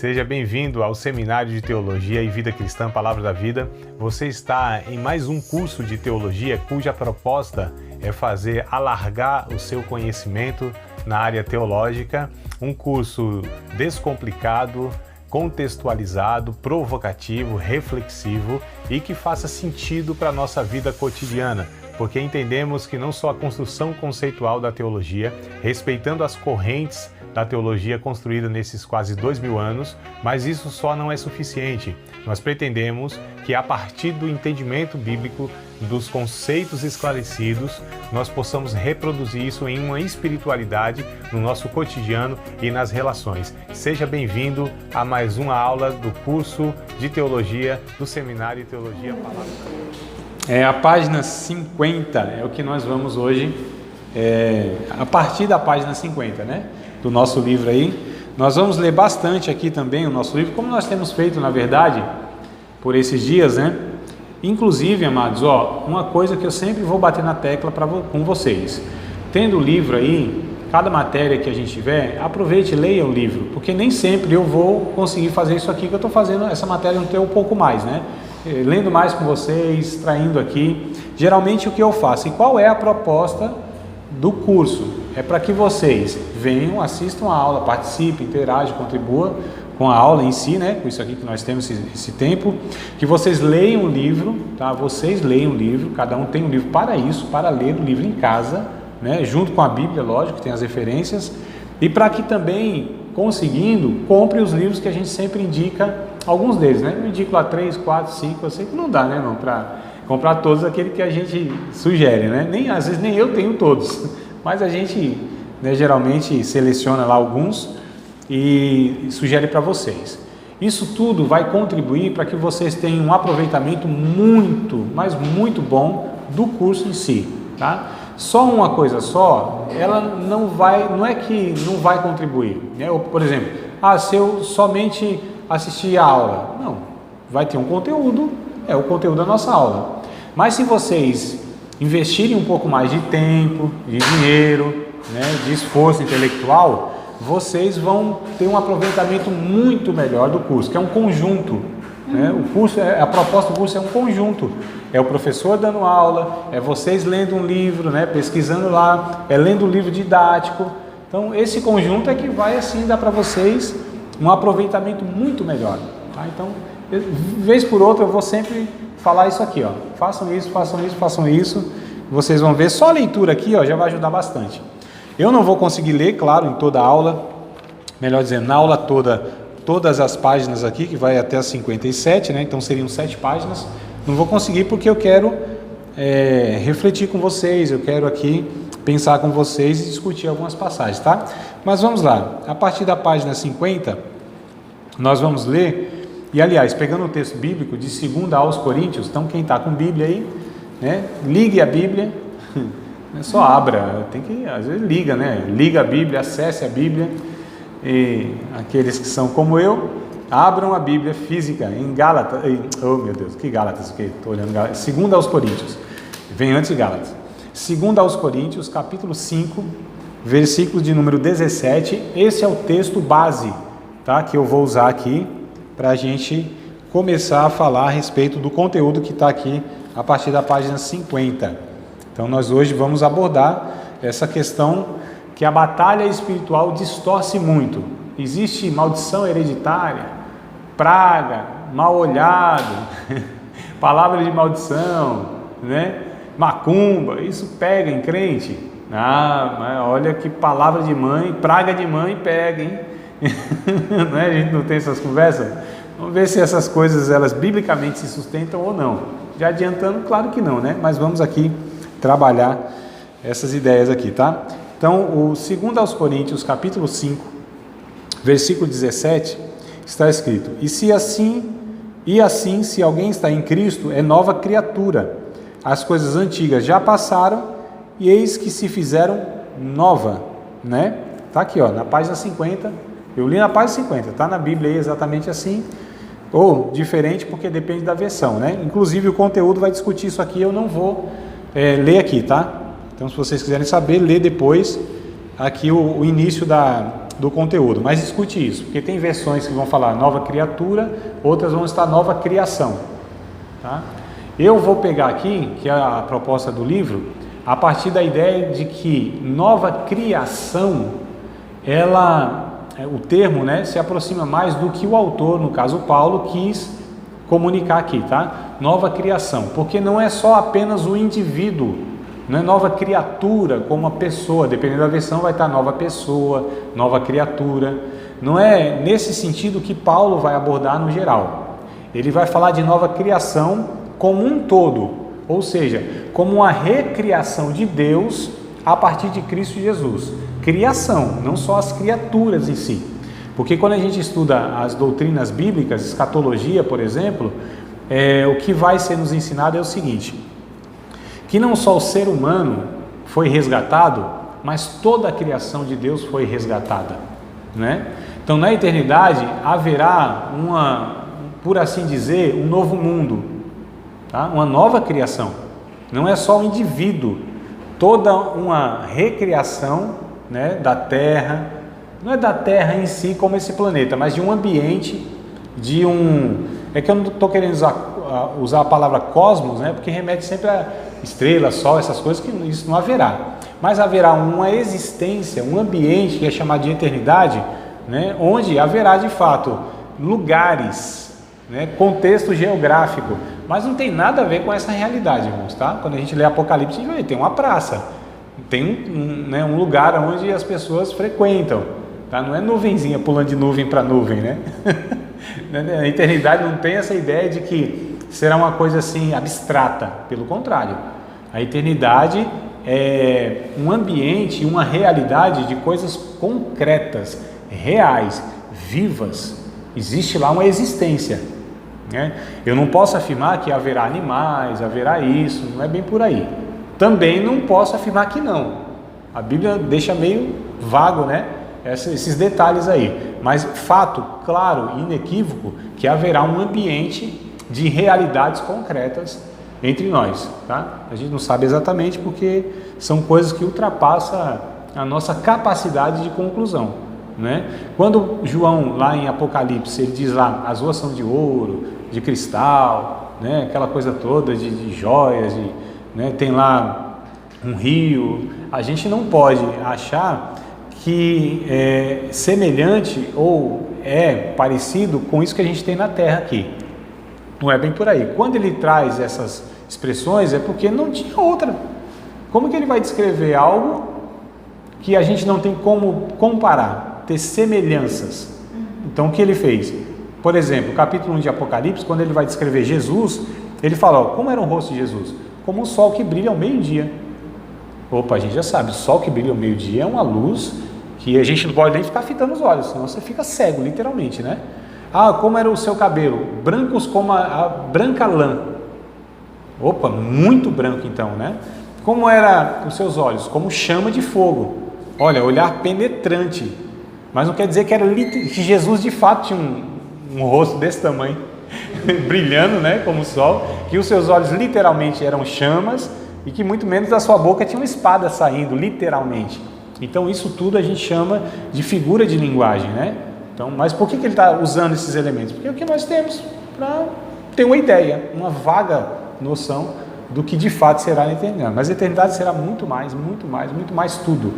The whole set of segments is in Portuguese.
Seja bem-vindo ao Seminário de Teologia e Vida Cristã, Palavra da Vida. Você está em mais um curso de teologia cuja proposta é fazer alargar o seu conhecimento na área teológica. Um curso descomplicado, contextualizado, provocativo, reflexivo e que faça sentido para a nossa vida cotidiana, porque entendemos que não só a construção conceitual da teologia, respeitando as correntes da teologia construída nesses quase 2000 anos, mas isso só não é suficiente. Nós pretendemos que a partir do entendimento bíblico, dos conceitos esclarecidos, nós possamos reproduzir isso em uma espiritualidade no nosso cotidiano e nas relações. Seja bem-vindo a mais uma aula do curso de teologia do Seminário de Teologia Palavra. A página 50 é o que nós vamos hoje, a partir da página 50, né? Do nosso livro aí. Nós vamos ler bastante aqui também o nosso livro, como nós temos feito, na verdade, por esses dias, né? Inclusive, amados, uma coisa que eu sempre vou bater na tecla com vocês. Tendo o livro aí, cada matéria que a gente tiver, aproveite e leia o livro, porque nem sempre eu vou conseguir fazer isso aqui que eu estou fazendo, essa matéria não tem um pouco mais, né? Lendo mais com vocês, extraindo aqui. Geralmente o que eu faço? E qual é a proposta do curso? É para que vocês venham, assistam a aula, participem, interajam, contribuam com a aula em si, né? Com isso aqui que nós temos esse tempo, que vocês leiam o livro, tá? Vocês leiam o livro, cada um tem um livro para isso, para ler o livro em casa, né? Junto com a Bíblia, lógico, que tem as referências, e para que também, conseguindo, compre os livros que a gente sempre indica, alguns deles, né? Eu indico lá 3, 4, 5, eu sei que não dá, né, irmão, para comprar todos aqueles que a gente sugere, né? Às vezes nem eu tenho todos, mas a gente, né, geralmente seleciona lá alguns e sugere para vocês. Isso tudo vai contribuir para que vocês tenham um aproveitamento muito, mas muito bom do curso em si, tá? Só uma coisa só, ela não é que não vai contribuir, né? Por exemplo, se eu somente assistir a aula, não, vai ter um conteúdo, é o conteúdo da nossa aula. Mas se vocês investirem um pouco mais de tempo, de dinheiro, né, de esforço intelectual, vocês vão ter um aproveitamento muito melhor do curso, que é um conjunto, né? O curso, a proposta do curso é um conjunto. É o professor dando aula, é vocês lendo um livro, né, pesquisando lá, lendo um livro didático. Então, esse conjunto é que vai, assim, dar para vocês um aproveitamento muito melhor, tá? Então, vez por outra, eu vou sempre falar isso aqui, façam isso, façam isso, façam isso, vocês vão ver, só a leitura aqui, já vai ajudar bastante. Eu não vou conseguir ler, claro, em toda a aula, melhor dizendo, na aula toda, todas as páginas aqui, que vai até as 57, né? Então seriam 7 páginas, não vou conseguir porque eu quero refletir com vocês, eu quero aqui pensar com vocês e discutir algumas passagens, tá? Mas vamos lá, a partir da página 50, nós vamos ler. E aliás, pegando o texto bíblico de 2 aos Coríntios, então quem está com Bíblia aí, né, ligue a Bíblia, não é só abra, tem que, às vezes liga, né, liga a Bíblia, acesse a Bíblia, e aqueles que são como eu, abram a Bíblia física em Gálatas, oh meu Deus, que Gálatas, que estou olhando Gálatas, 2 aos Coríntios, vem antes de Gálatas, 2 aos Coríntios, capítulo 5, versículo de número 17, esse é o texto base, tá, que eu vou usar aqui, para a gente começar a falar a respeito do conteúdo que está aqui a partir da página 50. Então nós hoje vamos abordar essa questão que a batalha espiritual distorce muito. Existe maldição hereditária, praga, mal olhado, palavra de maldição, né? Macumba, isso pega em crente. Mas olha que palavra de mãe, praga de mãe pega, hein? Não é? A gente não tem essas conversas? Vamos ver se essas coisas, elas biblicamente se sustentam ou não. Já adiantando, claro que não, né? Mas vamos aqui trabalhar essas ideias aqui, tá? Então, o 2 aos Coríntios, capítulo 5, versículo 17, está escrito: E assim, se alguém está em Cristo, é nova criatura. As coisas antigas já passaram e eis que se fizeram nova, né? Tá aqui, na página 50. Eu li na página 50, tá na Bíblia aí exatamente assim, ou diferente porque depende da versão, né? Inclusive o conteúdo vai discutir isso aqui, eu não vou ler aqui, tá? Então se vocês quiserem saber, lê depois aqui o início do conteúdo, mas escute isso, porque tem versões que vão falar nova criatura, outras vão estar nova criação, tá? Eu vou pegar aqui, que é a proposta do livro, a partir da ideia de que nova criação, o termo, né, se aproxima mais do que o autor, no caso Paulo, quis comunicar aqui, tá? Nova criação, porque não é só apenas o indivíduo, não é nova criatura como uma pessoa, dependendo da versão vai estar nova pessoa, nova criatura, não é nesse sentido que Paulo vai abordar no geral. Ele vai falar de nova criação como um todo, ou seja, como uma recriação de Deus a partir de Cristo Jesus. Criação, não só as criaturas em si. Porque quando a gente estuda as doutrinas bíblicas, escatologia, por exemplo, o que vai ser nos ensinado é o seguinte, que não só o ser humano foi resgatado, mas toda a criação de Deus foi resgatada, né? Então, na eternidade, haverá por assim dizer, um novo mundo, tá? Uma nova criação. Não é só o indivíduo, toda uma recriação, né, da Terra, não é da Terra em si como esse planeta, mas de um ambiente, é que eu não estou querendo usar a palavra cosmos, né, porque remete sempre a estrela, sol, essas coisas, que isso não haverá. Mas haverá uma existência, um ambiente que é chamado de eternidade, né, onde haverá de fato lugares, né, contexto geográfico, mas não tem nada a ver com essa realidade, irmãos, tá? Quando a gente lê Apocalipse, a gente vai ver, tem uma praça, tem um lugar onde as pessoas frequentam, tá? Não é nuvenzinha pulando de nuvem para nuvem, né? A eternidade não tem essa ideia de que será uma coisa assim abstrata, pelo contrário, a eternidade é um ambiente, uma realidade de coisas concretas, reais, vivas. Existe lá uma existência, né? Eu não posso afirmar que haverá animais, haverá isso, não é bem por aí. Também não posso afirmar que não. A Bíblia deixa meio vago, né, esses detalhes aí. Mas fato claro e inequívoco que haverá um ambiente de realidades concretas entre nós, tá? A gente não sabe exatamente porque são coisas que ultrapassam a nossa capacidade de conclusão, né? Quando João, lá em Apocalipse, ele diz lá, as ruas são de ouro, de cristal, né? Aquela coisa toda de joias, né? Tem lá um rio, a gente não pode achar que é semelhante ou é parecido com isso que a gente tem na Terra aqui. Não é bem por aí. Quando ele traz essas expressões é porque não tinha outra. Como que ele vai descrever algo que a gente não tem como comparar, ter semelhanças? Então o que ele fez? Por exemplo, capítulo 1 de Apocalipse, quando ele vai descrever Jesus, ele fala, ó, como era o rosto de Jesus? Como o sol que brilha ao meio-dia. Opa, a gente já sabe, o sol que brilha ao meio-dia é uma luz que a gente não pode nem ficar fitando os olhos, senão você fica cego, literalmente, né? Ah, como era o seu cabelo? Brancos como a branca lã. Opa, muito branco então, né? Como eram os seus olhos? Como chama de fogo. Olha, olhar penetrante. Mas não quer dizer que Jesus de fato tinha um rosto desse tamanho, brilhando, né, como o sol, que os seus olhos literalmente eram chamas e que muito menos da sua boca tinha uma espada saindo, literalmente. Então isso tudo a gente chama de figura de linguagem, né? Então, mas por que ele está usando esses elementos? Porque é o que nós temos para ter uma ideia, uma vaga noção do que de fato será na eternidade. Mas a eternidade será muito mais tudo,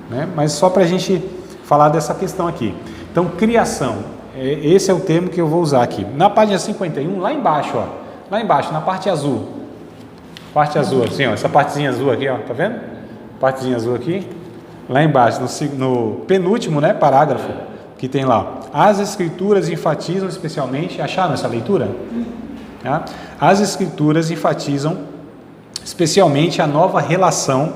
né? Mas só para a gente falar dessa questão aqui. Então, criação, esse é o termo que eu vou usar aqui. Na página 51, lá embaixo, ó, lá embaixo, na parte azul, assim, ó, essa partezinha azul aqui, ó, tá vendo? Partezinha azul aqui, lá embaixo, no penúltimo, né, parágrafo, que tem lá, as escrituras enfatizam especialmente, acharam essa leitura? Tá? As escrituras enfatizam especialmente a nova relação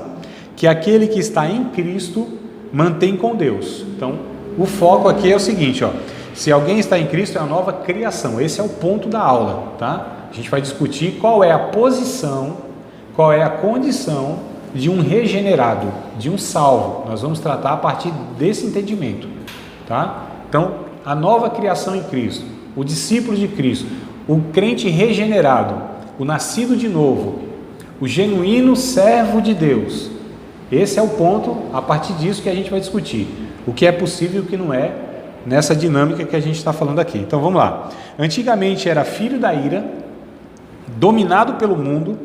que aquele que está em Cristo mantém com Deus. Então, o foco aqui é o seguinte, ó, se alguém está em Cristo é uma nova criação, esse é o ponto da aula, tá? A gente vai discutir qual é a posição, qual é a condição de um regenerado, de um salvo. Nós vamos tratar a partir desse entendimento, tá? Então, a nova criação em Cristo, o discípulo de Cristo, o crente regenerado, o nascido de novo, o genuíno servo de Deus. Esse é o ponto, a partir disso que a gente vai discutir. o que é possível e o que não é, nessa dinâmica que a gente está falando aqui. Então vamos lá. Antigamente era filho da ira, dominado pelo mundo,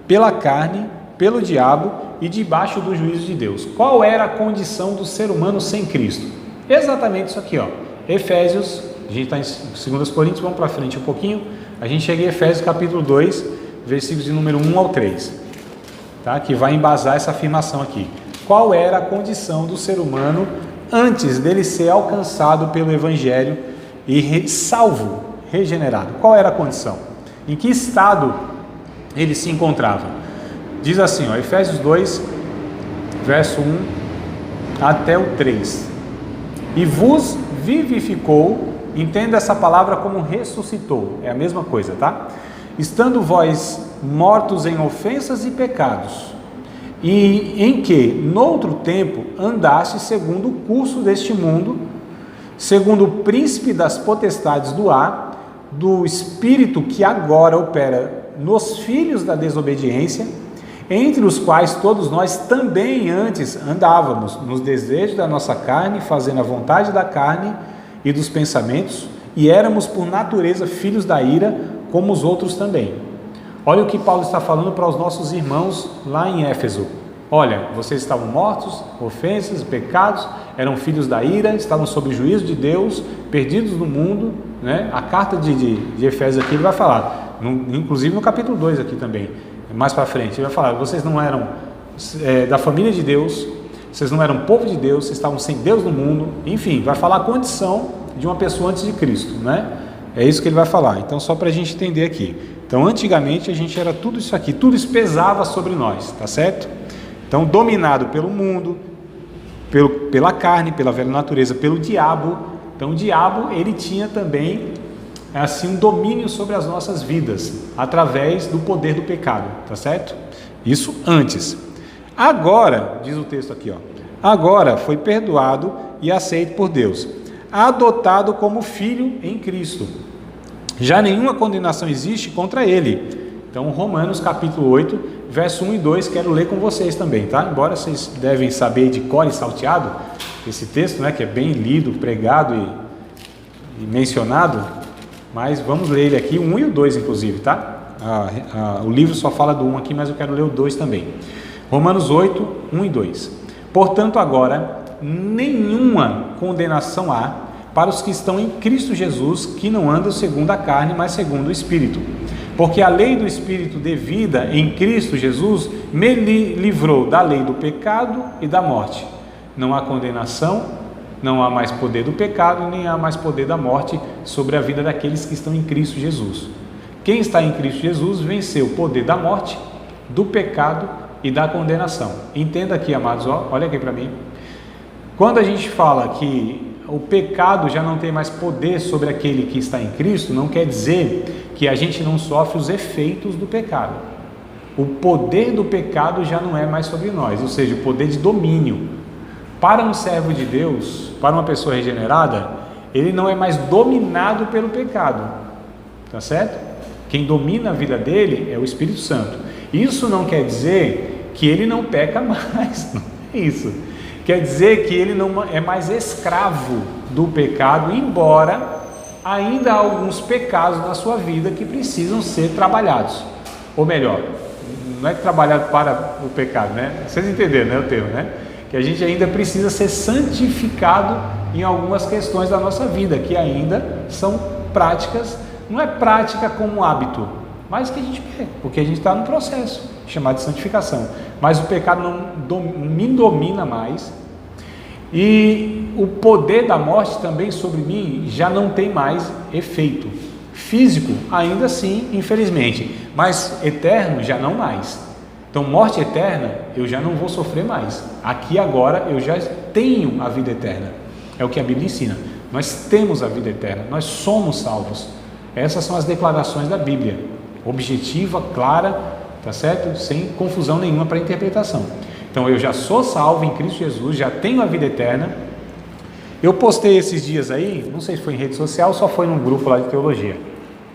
pela carne, pelo diabo e debaixo do juízo de Deus. Qual era a condição do ser humano sem Cristo? Exatamente isso aqui, ó. Efésios, a gente está em 2 Coríntios, vamos para frente um pouquinho. A gente chega em Efésios capítulo 2, versículos de número 1 ao 3, tá? Que vai embasar essa afirmação aqui. Qual era a condição do ser humano antes dele ser alcançado pelo Evangelho e salvo, regenerado? Qual era a condição? Em que estado ele se encontrava? Diz assim, ó, Efésios 2, verso 1 até o 3. E vos vivificou, entenda essa palavra como ressuscitou, é a mesma coisa, tá? Estando vós mortos em ofensas e pecados, e em que, noutro tempo, andaste segundo o curso deste mundo, segundo o príncipe das potestades do ar, do espírito que agora opera nos filhos da desobediência, entre os quais todos nós também antes andávamos, nos desejos da nossa carne, fazendo a vontade da carne e dos pensamentos, e éramos por natureza filhos da ira, como os outros também. Olha o que Paulo está falando para os nossos irmãos lá em Éfeso. Olha, vocês estavam mortos, ofensas, pecados, eram filhos da ira, estavam sob o juízo de Deus, perdidos no mundo, né? A carta de Efésios aqui ele vai falar, inclusive no capítulo 2 aqui também, mais para frente, ele vai falar, vocês não eram da família de Deus, vocês não eram povo de Deus, vocês estavam sem Deus no mundo, enfim, vai falar a condição de uma pessoa antes de Cristo, né? É isso que ele vai falar, então só para a gente entender aqui. Então antigamente a gente era tudo isso aqui, tudo isso pesava sobre nós, tá certo? Então dominado pelo mundo, pela carne, pela velha natureza, pelo diabo. Então o diabo ele tinha também assim um domínio sobre as nossas vidas, através do poder do pecado, tá certo? Isso antes. Agora, diz o texto aqui, ó, agora foi perdoado e aceito por Deus, adotado como filho em Cristo. Já nenhuma condenação existe contra ele. Então Romanos capítulo 8, verso 1 e 2, quero ler com vocês também, tá? Embora vocês devem saber de cor e salteado esse texto, né, que é bem lido, pregado e mencionado, mas vamos ler ele aqui, o 1 e o 2 inclusive, tá? O livro só fala do 1 aqui, mas eu quero ler o 2 também. Romanos 8, 1 e 2. Portanto agora, nenhuma condenação há para os que estão em Cristo Jesus, que não andam segundo a carne, mas segundo o Espírito. Porque a lei do Espírito de vida em Cristo Jesus me livrou da lei do pecado e da morte. Não há condenação, não há mais poder do pecado, nem há mais poder da morte sobre a vida daqueles que estão em Cristo Jesus. Quem está em Cristo Jesus venceu o poder da morte, do pecado e da condenação. Entenda aqui, amados, olha aqui para mim. Quando a gente fala que o pecado já não tem mais poder sobre aquele que está em Cristo, não quer dizer que a gente não sofre os efeitos do pecado. O poder do pecado já não é mais sobre nós, ou seja, o poder de domínio. Para um servo de Deus, para uma pessoa regenerada, ele não é mais dominado pelo pecado, tá certo? Quem domina a vida dele é o Espírito Santo. Isso não quer dizer que ele não peca mais, não é isso. Quer dizer que ele não é mais escravo do pecado, embora ainda há alguns pecados na sua vida que precisam ser trabalhados. Ou melhor, não é trabalhado para o pecado, né? Vocês entenderam, né, o termo, né? Que a gente ainda precisa ser santificado em algumas questões da nossa vida, que ainda são práticas, não é prática como hábito, mas que a gente quer, porque a gente está no processo chamado de santificação. Mas o pecado não me domina mais, e o poder da morte também sobre mim já não tem mais efeito físico, ainda assim, infelizmente, mas eterno já não mais. Então, morte eterna, eu já não vou sofrer mais. Aqui agora eu já tenho a vida eterna. É o que a Bíblia ensina. Nós temos a vida eterna, nós somos salvos. Essas são as declarações da Bíblia, objetiva, clara, tá certo? Sem confusão nenhuma para interpretação. Então eu já sou salvo em Cristo Jesus, já tenho a vida eterna. Eu postei esses dias aí, não sei se foi em rede social, só foi num grupo lá de teologia,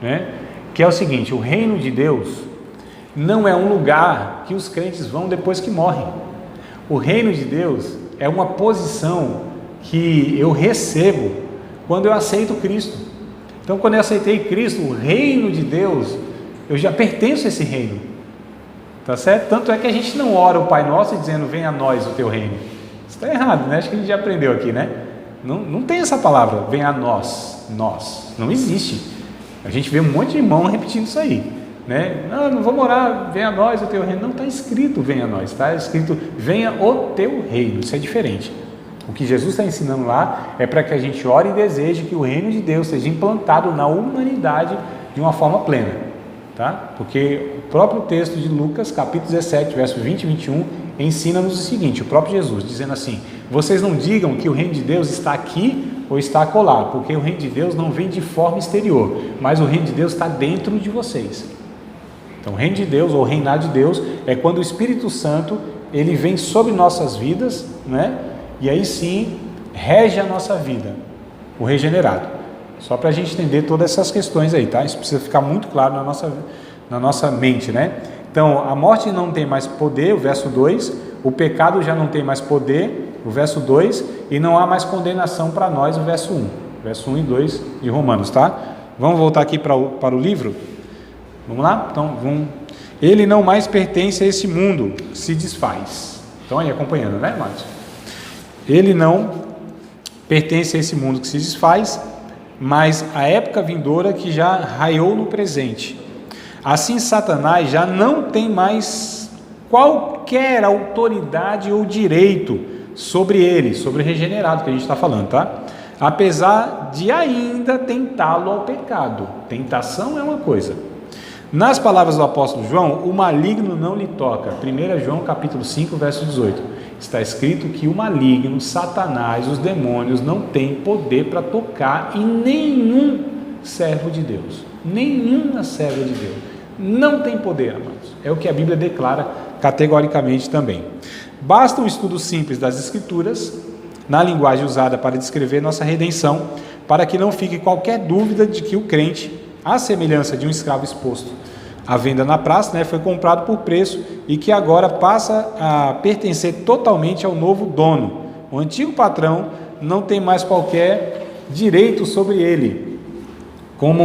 né? Que é o seguinte: o reino de Deus não é um lugar que os crentes vão depois que morrem. O reino de Deus é uma posição que eu recebo quando eu aceito Cristo. Então, quando eu aceitei Cristo, o reino de Deus, eu já pertenço a esse reino, tá certo? Tanto é que a gente não ora o Pai Nosso dizendo, venha a nós o teu reino. Isso está errado, né? Acho que a gente já aprendeu aqui, né? Não tem essa palavra, venha a nós, não existe. A gente vê um monte de irmão repetindo isso aí, né? Não vamos orar, venha a nós o teu reino. Não está escrito venha a nós, está escrito venha o teu reino. Isso é diferente. O que Jesus está ensinando lá é para que a gente ore e deseje que o reino de Deus seja implantado na humanidade de uma forma plena, tá? Porque o próprio texto de Lucas, capítulo 17, verso 20 e 21, ensina-nos o seguinte, o próprio Jesus, dizendo assim, vocês não digam que o reino de Deus está aqui ou está acolá, porque o reino de Deus não vem de forma exterior, mas o reino de Deus está dentro de vocês. Então, o reino de Deus, ou o reinado de Deus, é quando o Espírito Santo, ele vem sobre nossas vidas, né? E aí sim, rege a nossa vida, o regenerado. Só para a gente entender todas essas questões aí, tá? Isso precisa ficar muito claro na nossa mente, né? Então, a morte não tem mais poder, o verso 2, o pecado já não tem mais poder, o verso 2, e não há mais condenação para nós, o verso 1. Verso 1 e 2 de Romanos, tá? Vamos voltar aqui para o livro? Vamos lá? Então, ele não mais pertence a esse mundo, se desfaz. Então, aí acompanhando, né, Márcio? Ele não pertence a esse mundo que se desfaz, mas a época vindoura que já raiou no presente. Assim, Satanás já não tem mais qualquer autoridade ou direito sobre ele, sobre o regenerado que a gente está falando, tá? Apesar de ainda tentá-lo ao pecado. Tentação é uma coisa. Nas palavras do apóstolo João, o maligno não lhe toca. 1 João capítulo 5, verso 18. Está escrito que o maligno, Satanás, os demônios não têm poder para tocar em nenhum servo de Deus. Nenhuma serva de Deus. Não tem poder, amados. É o que a Bíblia declara categoricamente também. Basta um estudo simples das Escrituras, na linguagem usada para descrever nossa redenção, para que não fique qualquer dúvida de que o crente, à semelhança de um escravo exposto à venda na praça, né, foi comprado por preço e que agora passa a pertencer totalmente ao novo dono. O antigo patrão não tem mais qualquer direito sobre ele, como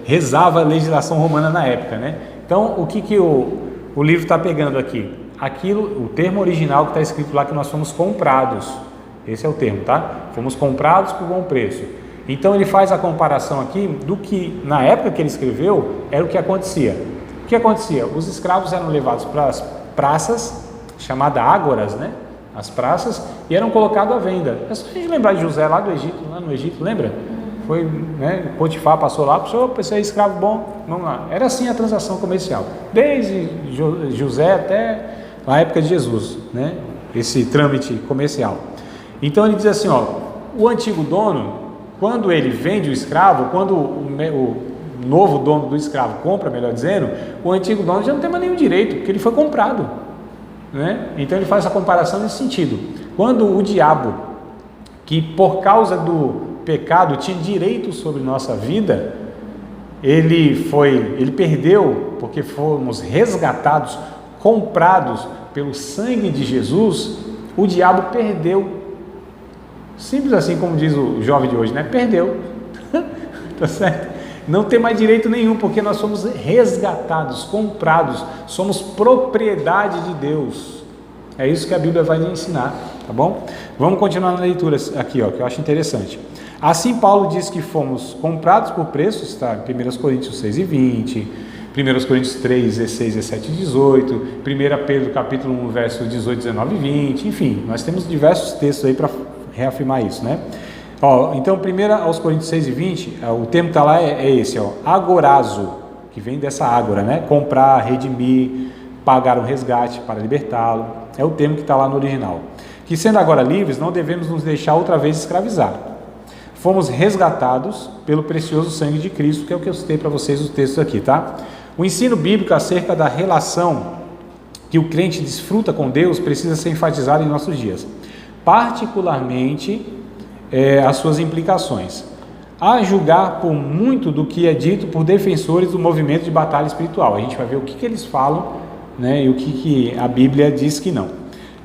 rezava a legislação romana na época, né? Então, o que o livro está pegando aqui? O termo original que está escrito lá, que nós fomos comprados. Esse é o termo, tá? Fomos comprados por bom preço. Então ele faz a comparação aqui do que na época que ele escreveu era o que acontecia. O que acontecia? Os escravos eram levados para as praças, chamadas ágoras, né? As praças, e eram colocados à venda. É só a gente lembrar de José lá no Egito, lembra? Foi, né? Potifar passou lá, você é escravo bom, vamos lá. Era assim a transação comercial, desde José até a época de Jesus, né? Esse trâmite comercial. Então ele diz assim, ó, o antigo dono, quando ele vende o escravo, quando o novo dono do escravo compra, melhor dizendo, o antigo dono já não tem mais nenhum direito, porque ele foi comprado, né? Então ele faz essa comparação nesse sentido. Quando o diabo, que por causa do pecado tinha direito sobre nossa vida, ele perdeu, porque fomos resgatados, comprados pelo sangue de Jesus, o diabo perdeu. Simples assim, como diz o jovem de hoje, né? Perdeu. Tá certo? Não tem mais direito nenhum, porque nós somos resgatados, comprados, somos propriedade de Deus. É isso que a Bíblia vai nos ensinar, tá bom? Vamos continuar na leitura aqui, ó, que eu acho interessante. Assim, Paulo diz que fomos comprados por preço, está em 1 Coríntios 6 e 20, 1 Coríntios 3, 16, 17 e 18, 1 Pedro capítulo 1, verso 18, 19 e 20, enfim, nós temos diversos textos aí para reafirmar isso, né? Ó, então, 1 aos Coríntios 6 e 20, o termo que está lá é esse, ó, agorazo, que vem dessa ágora, né? Comprar, redimir, pagar um resgate para libertá-lo, é o termo que está lá no original. Que sendo agora livres, não devemos nos deixar outra vez escravizar. Fomos resgatados pelo precioso sangue de Cristo, que é o que eu citei para vocês os textos aqui, tá? O ensino bíblico acerca da relação que o crente desfruta com Deus precisa ser enfatizado em nossos dias, particularmente as suas implicações, a julgar por muito do que é dito por defensores do movimento de batalha espiritual. A gente vai ver o que eles falam, né, e o que a Bíblia diz que não.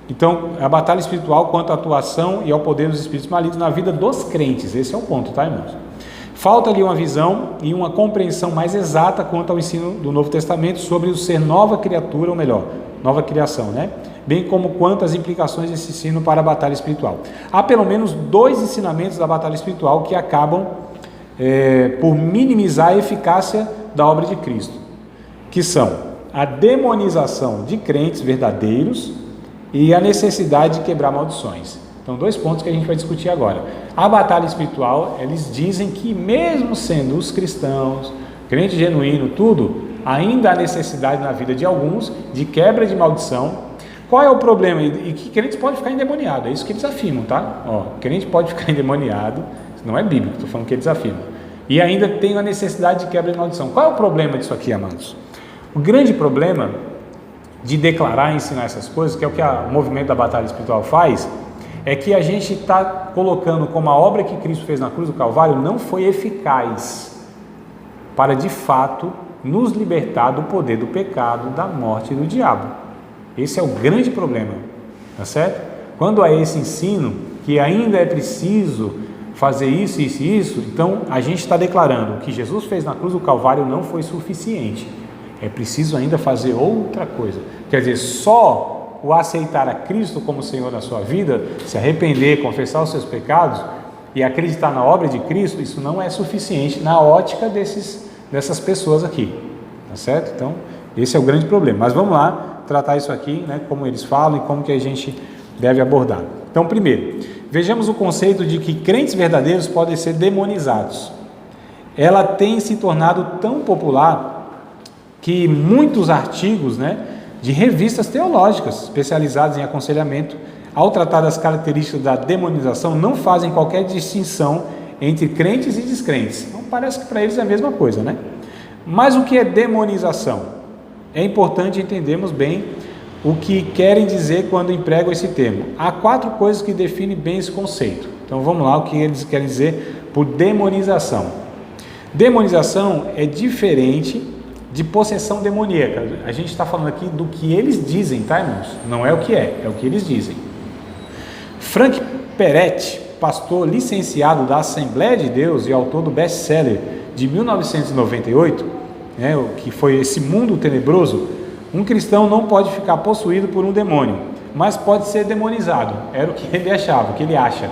Então, a batalha espiritual quanto à atuação e ao poder dos espíritos malignos na vida dos crentes. Esse é o ponto, tá, irmãos? Falta ali uma visão e uma compreensão mais exata quanto ao ensino do Novo Testamento sobre o ser nova criatura, ou melhor, nova criação, né? Bem como quanto às implicações desse ensino para a batalha espiritual. Há pelo menos 2 ensinamentos da batalha espiritual que acabam por minimizar a eficácia da obra de Cristo, que são a demonização de crentes verdadeiros e a necessidade de quebrar maldições. Então, 2 pontos que a gente vai discutir agora. A batalha espiritual, eles dizem que mesmo sendo os cristãos, crente genuíno, tudo, ainda há necessidade na vida de alguns de quebra de maldição. Qual é o problema? E que crentes podem ficar endemoniados, é isso que eles afirmam, tá? Crente pode ficar endemoniado, não é bíblico, estou falando que eles afirmam. E ainda tem a necessidade de quebra de maldição. Qual é o problema disso aqui, amados? O grande problema de declarar e ensinar essas coisas, que é o que o movimento da batalha espiritual faz, é que a gente está colocando como a obra que Cristo fez na cruz do Calvário não foi eficaz para, de fato, nos libertar do poder do pecado, da morte e do diabo. Esse é o grande problema, tá certo? Quando há esse ensino, que ainda é preciso fazer isso, isso e isso, então a gente está declarando que o que Jesus fez na cruz do Calvário não foi suficiente. É preciso ainda fazer outra coisa. Quer dizer, só o aceitar a Cristo como Senhor na sua vida, se arrepender, confessar os seus pecados e acreditar na obra de Cristo, isso não é suficiente na ótica dessas pessoas aqui, tá certo? Então, esse é o grande problema. Mas vamos lá tratar isso aqui, né, como eles falam e como que a gente deve abordar. Então, primeiro, vejamos o conceito de que crentes verdadeiros podem ser demonizados. Ela tem se tornado tão popular que muitos artigos, né, de revistas teológicas especializadas em aconselhamento, ao tratar das características da demonização, não fazem qualquer distinção entre crentes e descrentes. Então parece que para eles é a mesma coisa, né? Mas o que é demonização? É importante entendermos bem o que querem dizer quando empregam esse termo. Há 4 coisas que definem bem esse conceito. Então vamos lá, o que eles querem dizer por demonização. Demonização é diferente de possessão demoníaca. A gente está falando aqui do que eles dizem, tá, irmãos? Não é o que é o que eles dizem. Frank Peretti, pastor licenciado da Assembleia de Deus e autor do best-seller de 1998, né, que foi Esse Mundo Tenebroso, um cristão não pode ficar possuído por um demônio, mas pode ser demonizado. Era o que ele achava, o que ele acha,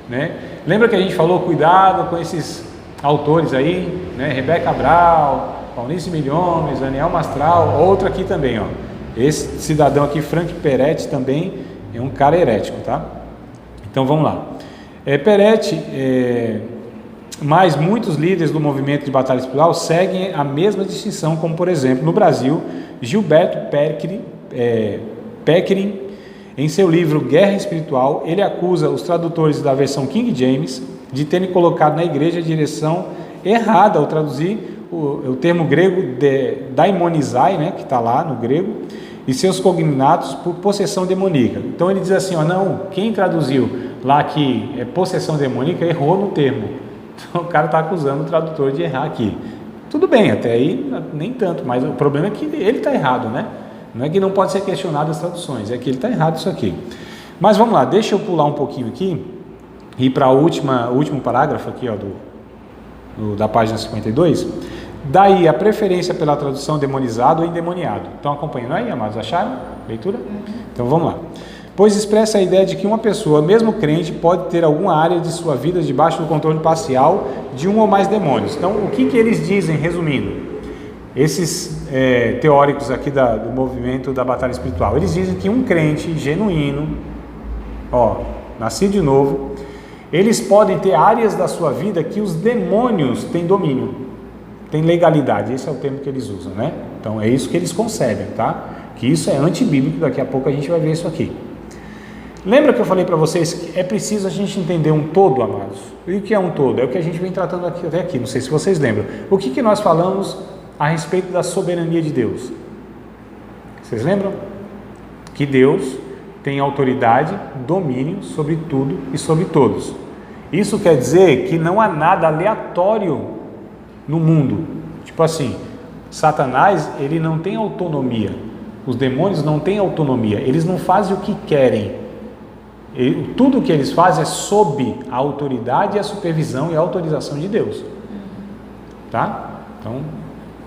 né? Lembra que a gente falou, cuidado com esses autores aí, né? Rebeca Abral, Paunice Milhomes, Daniel Mastral, outro aqui também, ó. Esse cidadão aqui, Frank Peretti, também é um cara herético, tá? Então vamos lá. Peretti, mas muitos líderes do movimento de batalha espiritual seguem a mesma distinção, como por exemplo, no Brasil, Gilberto Peckering, em seu livro Guerra Espiritual, ele acusa os tradutores da versão King James de terem colocado na igreja a direção errada ao traduzir o termo grego daimonizai, né, que está lá no grego, e seus cognatos por possessão demoníaca. Então ele diz assim, não, quem traduziu lá que é possessão demoníaca errou no termo. Então o cara está acusando o tradutor de errar aqui. Tudo bem, até aí nem tanto, mas o problema é que ele está errado, né? Não é que não pode ser questionado as traduções, é que ele está errado isso aqui. Mas vamos lá, deixa eu pular um pouquinho aqui e ir para o último parágrafo aqui, ó, da página 52. Daí a preferência pela tradução demonizado ou endemoniado. Estão acompanhando aí, amados? Acharam? Leitura? Então vamos lá. Pois expressa a ideia de que uma pessoa, mesmo crente, pode ter alguma área de sua vida debaixo do controle parcial de um ou mais demônios. Então o que eles dizem, resumindo? Esses teóricos aqui do movimento da batalha espiritual, eles dizem que um crente genuíno, nascido de novo, eles podem ter áreas da sua vida que os demônios têm domínio, têm legalidade. Esse é o termo que eles usam, né? Então é isso que eles concebem, tá? Que isso é antibíblico, daqui a pouco a gente vai ver isso aqui. Lembra que eu falei para vocês que é preciso a gente entender um todo, amados? E o que é um todo? É o que a gente vem tratando até aqui, não sei se vocês lembram. O que nós falamos a respeito da soberania de Deus? Vocês lembram? Que Deus tem autoridade, domínio sobre tudo e sobre todos. Isso quer dizer que não há nada aleatório no mundo. Tipo assim, Satanás, ele não tem autonomia. Os demônios não têm autonomia, eles não fazem o que querem. Tudo o que eles fazem é sob a autoridade, a supervisão e a autorização de Deus. Tá? Então,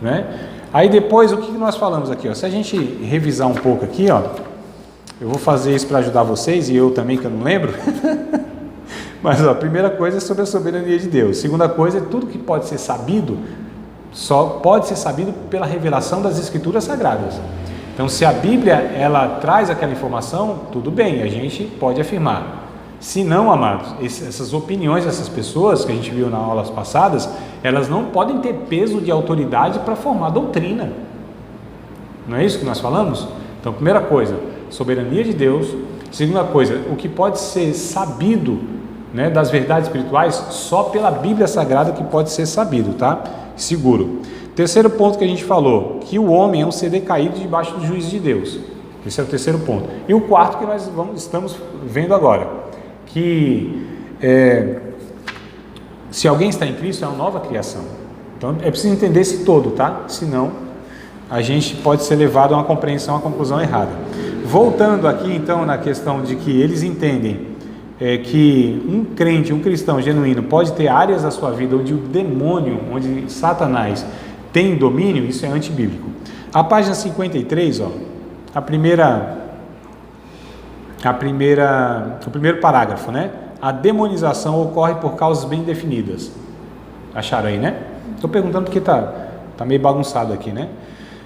né? Aí depois, o que nós falamos aqui? Ó? Se a gente revisar um pouco aqui, ó, eu vou fazer isso para ajudar vocês, e eu também, que eu não lembro. Mas ó, a primeira coisa é sobre a soberania de Deus. Segunda coisa é tudo que pode ser sabido, só pode ser sabido pela revelação das Escrituras Sagradas. Então, se a Bíblia ela traz aquela informação, tudo bem, a gente pode afirmar. Se não, amados, essas opiniões dessas pessoas que a gente viu nas aulas passadas, elas não podem ter peso de autoridade para formar doutrina. Não é isso que nós falamos? Então, primeira coisa, soberania de Deus. Segunda coisa, o que pode ser sabido, né, das verdades espirituais, só pela Bíblia Sagrada que pode ser sabido, tá? Seguro. Terceiro ponto que a gente falou, que o homem é um ser decaído debaixo do juízo de Deus. Esse é o terceiro ponto. E o quarto que nós estamos vendo agora, que se alguém está em Cristo, é uma nova criação. Então é preciso entender esse todo, tá? Senão a gente pode ser levado a uma compreensão, a uma conclusão errada. Voltando aqui então na questão de que eles entendem que um crente, um cristão genuíno pode ter áreas da sua vida onde o demônio, onde Satanás tem domínio, isso é antibíblico. A página 53, ó, o primeiro parágrafo, né? A demonização ocorre por causas bem definidas. Acharam aí, né? Estou perguntando porque tá meio bagunçado aqui, né?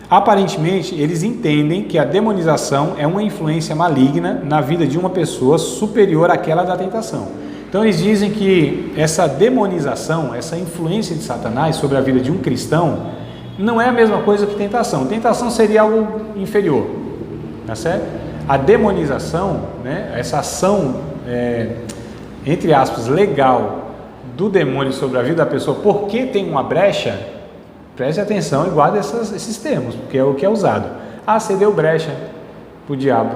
Aparentemente, eles entendem que a demonização é uma influência maligna na vida de uma pessoa superior àquela da tentação. Então, eles dizem que essa demonização, essa influência de Satanás sobre a vida de um cristão, não é a mesma coisa que tentação. Tentação seria algo inferior, tá certo? A demonização, né, essa ação, entre aspas, legal do demônio sobre a vida da pessoa, porque tem uma brecha, preste atenção e guarde esses termos, porque é o que é usado. Ah, você deu brecha para o diabo,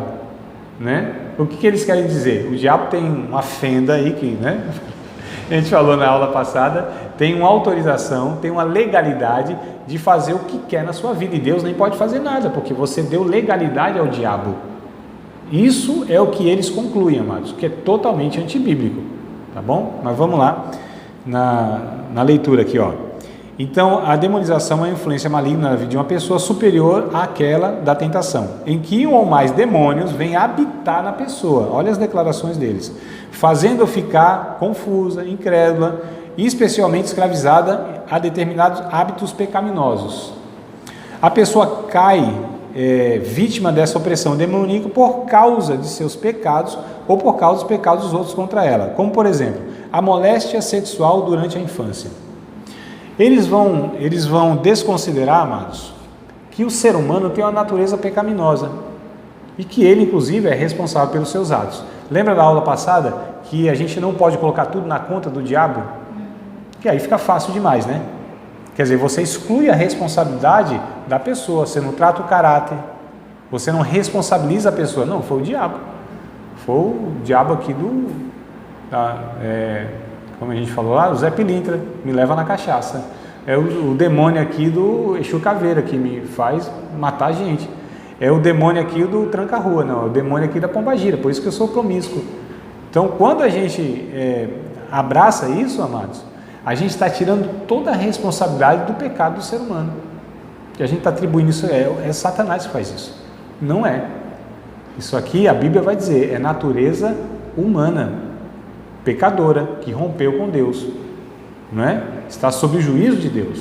né? O que eles querem dizer? O diabo tem uma fenda aí que, né? A gente falou na aula passada, tem uma autorização, tem uma legalidade de fazer o que quer na sua vida, e Deus nem pode fazer nada, porque você deu legalidade ao diabo. Isso é o que eles concluem, amados, que é totalmente antibíblico, tá bom? Mas vamos lá na leitura aqui, ó. Então, a demonização é uma influência maligna na vida de uma pessoa superior àquela da tentação, em que um ou mais demônios vêm habitar na pessoa. Olha as declarações deles, fazendo-a ficar confusa, incrédula e especialmente escravizada a determinados hábitos pecaminosos. A pessoa cai vítima dessa opressão demoníaca por causa de seus pecados ou por causa dos pecados dos outros contra ela, como por exemplo, a moléstia sexual durante a infância. Eles vão desconsiderar, amados, que o ser humano tem uma natureza pecaminosa e que ele, inclusive, é responsável pelos seus atos. Lembra da aula passada que a gente não pode colocar tudo na conta do diabo? Que aí fica fácil demais, né? Quer dizer, você exclui a responsabilidade da pessoa, você não trata o caráter, você não responsabiliza a pessoa. Não, foi o diabo. Foi o diabo aqui como a gente falou lá, o Zé Pilintra, me leva na cachaça. É o demônio aqui do Exu Caveira, que me faz matar a gente. É o demônio aqui do Tranca-Rua, não, é o demônio aqui da Pombagira, por isso que eu sou promíscuo. Então, quando a gente abraça isso, amados, a gente está tirando toda a responsabilidade do pecado do ser humano. Que a gente está atribuindo isso, é Satanás que faz isso. Não é. Isso aqui, a Bíblia vai dizer, é natureza humana, pecadora, que rompeu com Deus, não é? Está sob o juízo de Deus,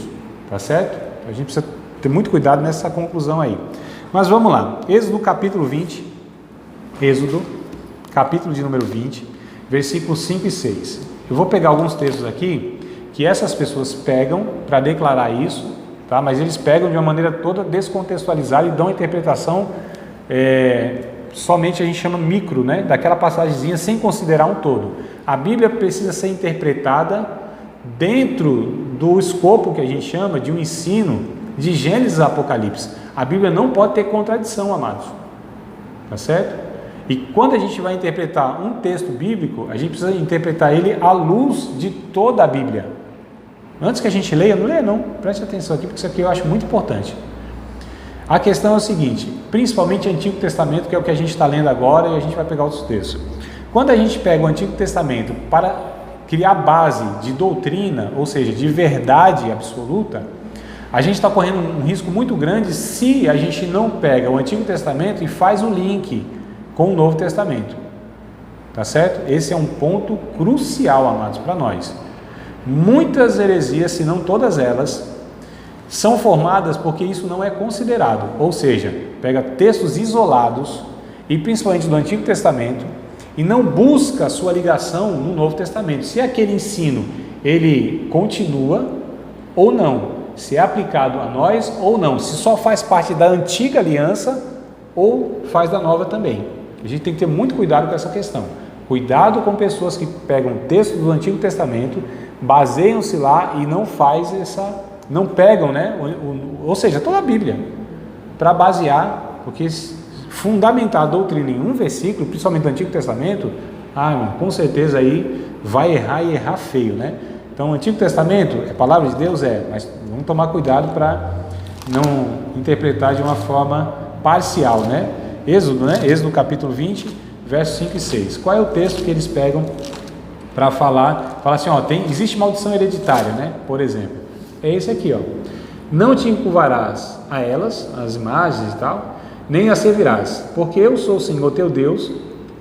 tá certo? A gente precisa ter muito cuidado nessa conclusão aí. Mas vamos lá, Êxodo capítulo 20, Êxodo capítulo de número 20, versículos 5 e 6. Eu vou pegar alguns textos aqui, que essas pessoas pegam para declarar isso, tá? Mas eles pegam de uma maneira toda descontextualizada e dão uma interpretação, somente a gente chama micro, né? Daquela passagemzinha sem considerar um todo. A Bíblia precisa ser interpretada dentro do escopo que a gente chama de um ensino de Gênesis a Apocalipse. A Bíblia não pode ter contradição, amados, tá certo? E quando a gente vai interpretar um texto bíblico, a gente precisa interpretar ele à luz de toda a Bíblia. Antes que a gente leia, não leia não, preste atenção aqui, porque isso aqui eu acho muito importante. A questão é o seguinte, principalmente o Antigo Testamento, que é o que a gente está lendo agora, e a gente vai pegar outros textos. Quando a gente pega o Antigo Testamento para criar base de doutrina, ou seja, de verdade absoluta, a gente está correndo um risco muito grande se a gente não pega o Antigo Testamento e faz o link com o Novo Testamento. Tá certo? Esse é um ponto crucial, amados, para nós. Muitas heresias, se não todas elas, são formadas porque isso não é considerado. Ou seja, pega textos isolados, e principalmente do Antigo Testamento, e não busca a sua ligação no Novo Testamento. Se aquele ensino, ele continua ou não, se é aplicado a nós ou não, se só faz parte da antiga aliança ou faz da nova também. A gente tem que ter muito cuidado com essa questão. Cuidado com pessoas que pegam textos do Antigo Testamento, baseiam-se lá e não pegam, né? Ou seja, toda a Bíblia, para basear, porque fundamentar a doutrina em um versículo, principalmente do Antigo Testamento, com certeza aí vai errar e errar feio, né? Então, o Antigo Testamento, a palavra de Deus mas vamos tomar cuidado para não interpretar de uma forma parcial, né? Êxodo, né? Êxodo capítulo 20, versos 5 e 6. Qual é o texto que eles pegam para falar assim, existe maldição hereditária, né? Por exemplo, é esse aqui, não te encurvarás a elas, as imagens e tal, nem as servirás, porque eu sou o Senhor teu Deus,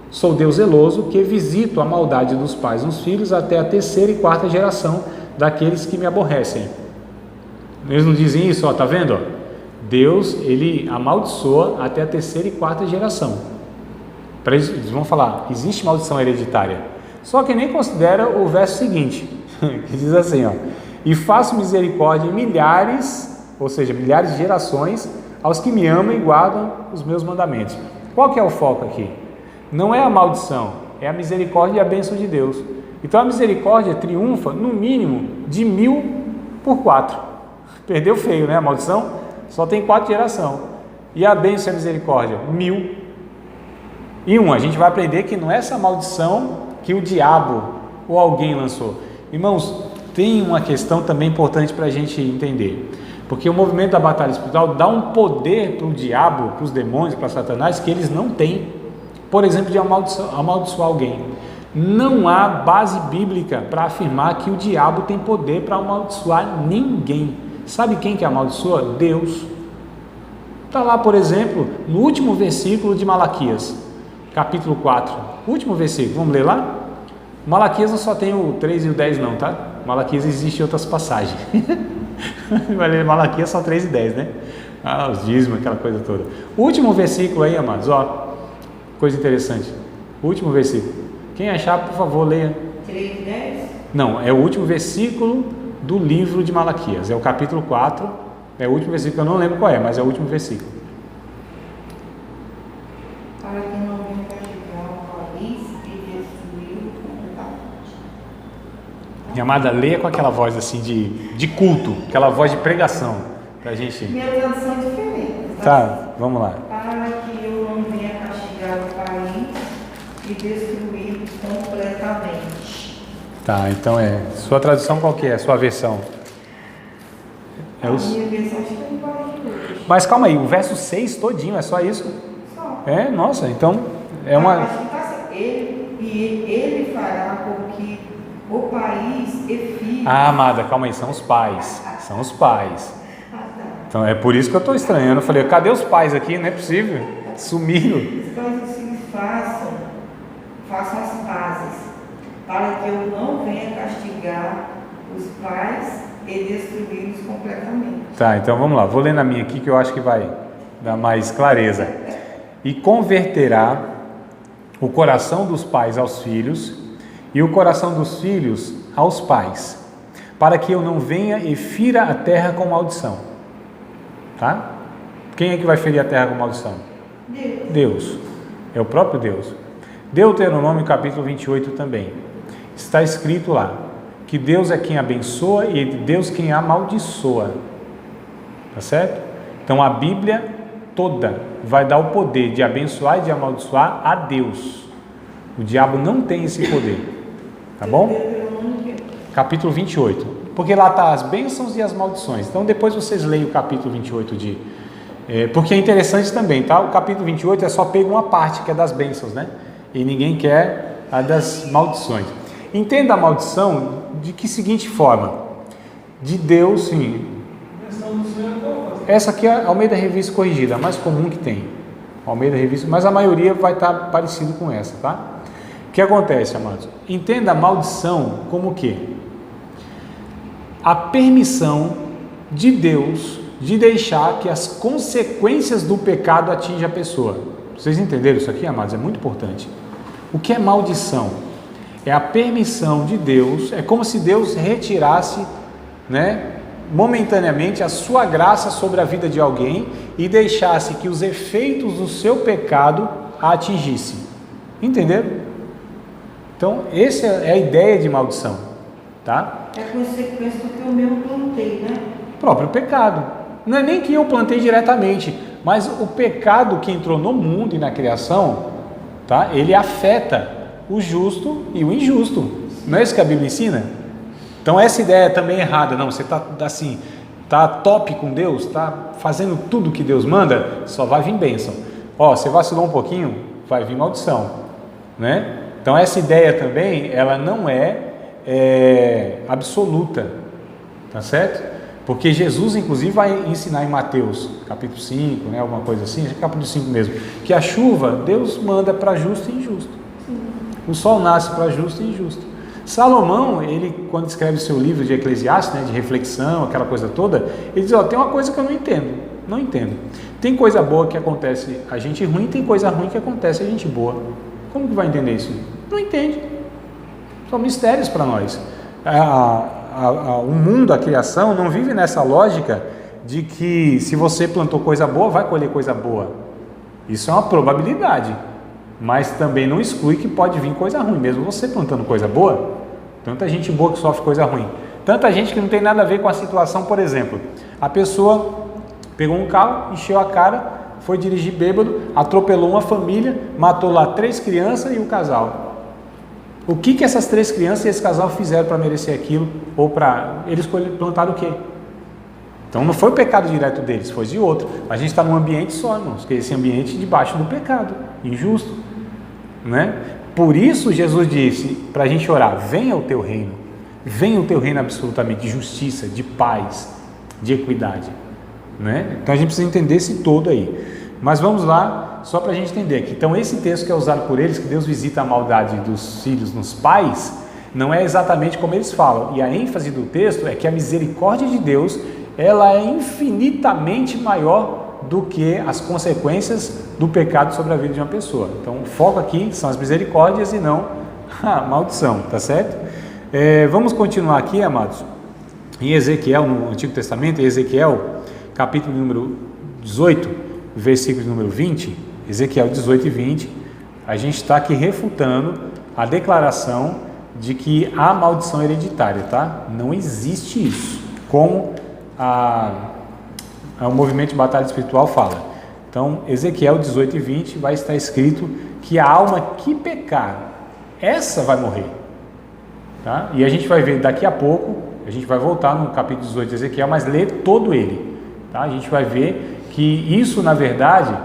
sou Deus zeloso, que visito a maldade dos pais nos filhos até a 3ª e 4ª geração daqueles que me aborrecem. Eles não dizem isso, tá vendo? Deus, ele amaldiçoa até a 3ª e 4ª geração. Para eles vão falar, existe maldição hereditária. Só que nem considera o verso seguinte, que diz assim, e faço misericórdia em milhares de gerações, aos que me amam e guardam os meus mandamentos. Qual que é o foco aqui? Não é a maldição, é a misericórdia e a bênção de Deus. Então a misericórdia triunfa no mínimo de 1000 por 4. Perdeu feio, né? A maldição só tem 4 gerações. E a bênção e a misericórdia, 1000. E a gente vai aprender que não é essa maldição que o diabo ou alguém lançou. Irmãos, tem uma questão também importante para a gente entender. Porque o movimento da batalha espiritual dá um poder para o diabo, para os demônios, para Satanás, que eles não têm. Por exemplo, de amaldiçoar alguém. Não há base bíblica para afirmar que o diabo tem poder para amaldiçoar ninguém. Sabe quem que amaldiçoa? Deus. Está lá, por exemplo, no último versículo de Malaquias, capítulo 4. Último versículo, vamos ler lá? Malaquias não só tem o 3 e o 10 não, tá? Malaquias existe outras passagens. Vai ler Malaquias só 3 e 10, né? Os dízimos, aquela coisa toda. O último versículo aí, amados, coisa interessante. O último versículo. Quem achar, por favor, leia. 3 e 10? Não, é o último versículo do livro de Malaquias. É o capítulo 4. É o último versículo, eu não lembro qual mas é o último versículo. Para que não venha castigar o país e destruí-lo completamente. Minha amada, leia com aquela voz assim de culto, aquela voz de pregação, pra gente. Minha tradução é diferente. Tá, vamos lá. Para que eu não venha castigar o país e destruí-lo completamente. Tá, então sua tradução qual que é? Sua versão? Minha versão está em 42. Mas calma aí, o verso 6 todinho, é só isso? Só. Nossa, então é uma... Ele fará com que o país e filhos... amada, calma aí, são os pais. São os pais. Tá. Então é por isso que eu estou estranhando. Eu falei, cadê os pais aqui? Não é possível. Sumiram. Os filhos façam as pazes, para que eu não venha castigar os pais e destruí-los completamente. Tá, então vamos lá. Vou ler na minha aqui que eu acho que vai dar mais clareza. E converterá o coração dos pais aos filhos e o coração dos filhos aos pais, para que eu não venha e fira a terra com maldição. Tá? Quem é que vai ferir a terra com maldição? Deus. É o próprio Deus. Deuteronômio capítulo 28 também. Está escrito lá que Deus é quem abençoa e Deus quem amaldiçoa. Tá certo? Então a Bíblia toda vai dar o poder de abençoar e de amaldiçoar a Deus. O diabo não tem esse poder. Tá bom? Capítulo 28. Porque lá está as bênçãos e as maldições. Então depois vocês leem o capítulo 28 de Porque é interessante também, tá? O capítulo 28 é só pega uma parte que é das bênçãos, né? E ninguém quer a das maldições. Entenda a maldição de que seguinte forma? De Deus, sim. Essa aqui é a Almeida Revista Corrigida, a mais comum que tem. Almeida Revista, mas a maioria vai estar parecido com essa, tá? O que acontece, amados? Entenda a maldição como o quê? A permissão de Deus de deixar que as consequências do pecado atinjam a pessoa. Vocês entenderam isso aqui, amados? É muito importante. O que é maldição? É a permissão de Deus, é como se Deus retirasse, né, momentaneamente a sua graça sobre a vida de alguém e deixasse que os efeitos do seu pecado a atingissem. Entenderam? Então, essa é a ideia de maldição, tá? É consequência do que eu mesmo plantei, né? O próprio pecado. Não é nem que eu plantei diretamente, mas o pecado que entrou no mundo e na criação, tá? Ele afeta o justo e o injusto. Não é isso que a Bíblia ensina? Então essa ideia também é errada. Não, você está assim, tá top com Deus, está fazendo tudo que Deus manda, só vai vir bênção. Ó, você vacilou um pouquinho, vai vir maldição, né? Então essa ideia também, ela não é absoluta, tá certo? Porque Jesus inclusive vai ensinar em Mateus capítulo 5, né, alguma coisa assim, capítulo 5 mesmo, que a chuva Deus manda para justo e injusto. O sol nasce para justo e injusto. Salomão, ele quando escreve seu livro de Eclesiastes, né, de reflexão, aquela coisa toda, ele diz, ó, tem uma coisa que eu não entendo. Tem coisa boa que acontece a gente ruim, tem coisa ruim que acontece a gente boa. Como que vai entender isso? Não entende. São mistérios para nós. O mundo, a criação, não vive nessa lógica de que se você plantou coisa boa, vai colher coisa boa. Isso é uma probabilidade, mas também não exclui que pode vir coisa ruim, mesmo você plantando coisa boa. Tanta gente boa que sofre coisa ruim. Tanta gente que não tem nada a ver com a situação, por exemplo. A pessoa pegou um carro, encheu a cara, foi dirigir bêbado, atropelou uma família, matou lá 3 crianças e um casal. O que essas 3 crianças e esse casal fizeram para merecer aquilo? Ou para... Eles plantaram o quê? Então não foi o pecado direto deles, foi de outro. A gente está num ambiente só, irmãos, que é esse ambiente debaixo do pecado, injusto, né? Por isso Jesus disse para a gente orar, venha o teu reino absolutamente de justiça, de paz, de equidade, né? Então a gente precisa entender esse todo aí. Mas vamos lá, só para a gente entender que então esse texto que é usado por eles, que Deus visita a maldade dos filhos nos pais, não é exatamente como eles falam. E a ênfase do texto é que a misericórdia de Deus, ela é infinitamente maior do que as consequências do pecado sobre a vida de uma pessoa. Então o foco aqui são as misericórdias e não a maldição, tá certo? Vamos continuar aqui, amados, em Ezequiel, no Antigo Testamento, Ezequiel, capítulo número 18, versículo número 20, Ezequiel 18 e 20, a gente está aqui refutando a declaração de que há maldição hereditária, tá? Não existe isso, como o movimento de batalha espiritual fala. Então, Ezequiel 18 e 20 vai estar escrito que a alma que pecar, essa vai morrer, tá? E a gente vai ver daqui a pouco, a gente vai voltar no capítulo 18 de Ezequiel, mas ler todo ele, tá? A gente vai ver que isso, na verdade,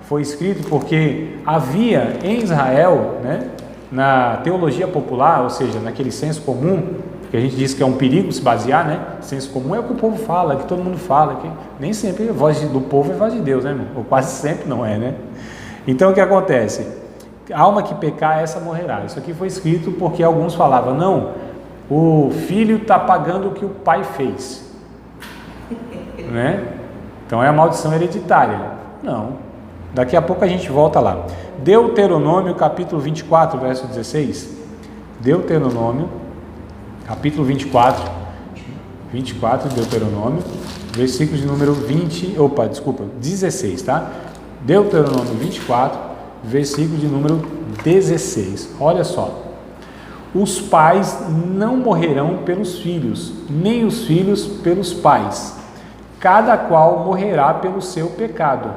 foi escrito porque havia em Israel, né, na teologia popular, ou seja, naquele senso comum, que a gente diz que é um perigo se basear, né? Senso comum é o que o povo fala, que todo mundo fala, que nem sempre a voz do povo é voz de Deus, né, irmão? Ou quase sempre não é, né? Então o que acontece? A alma que pecar, essa morrerá. Isso aqui foi escrito porque alguns falavam, não, o filho está pagando o que o pai fez, né? Então é a maldição hereditária. Não. Daqui a pouco a gente volta lá. Deuteronômio capítulo 24, verso 16. Deuteronômio capítulo 24 de Deuteronômio, versículo de número 16, tá? Deuteronômio 24, versículo de número 16. Olha só. Os pais não morrerão pelos filhos, nem os filhos pelos pais. Cada qual morrerá pelo seu pecado.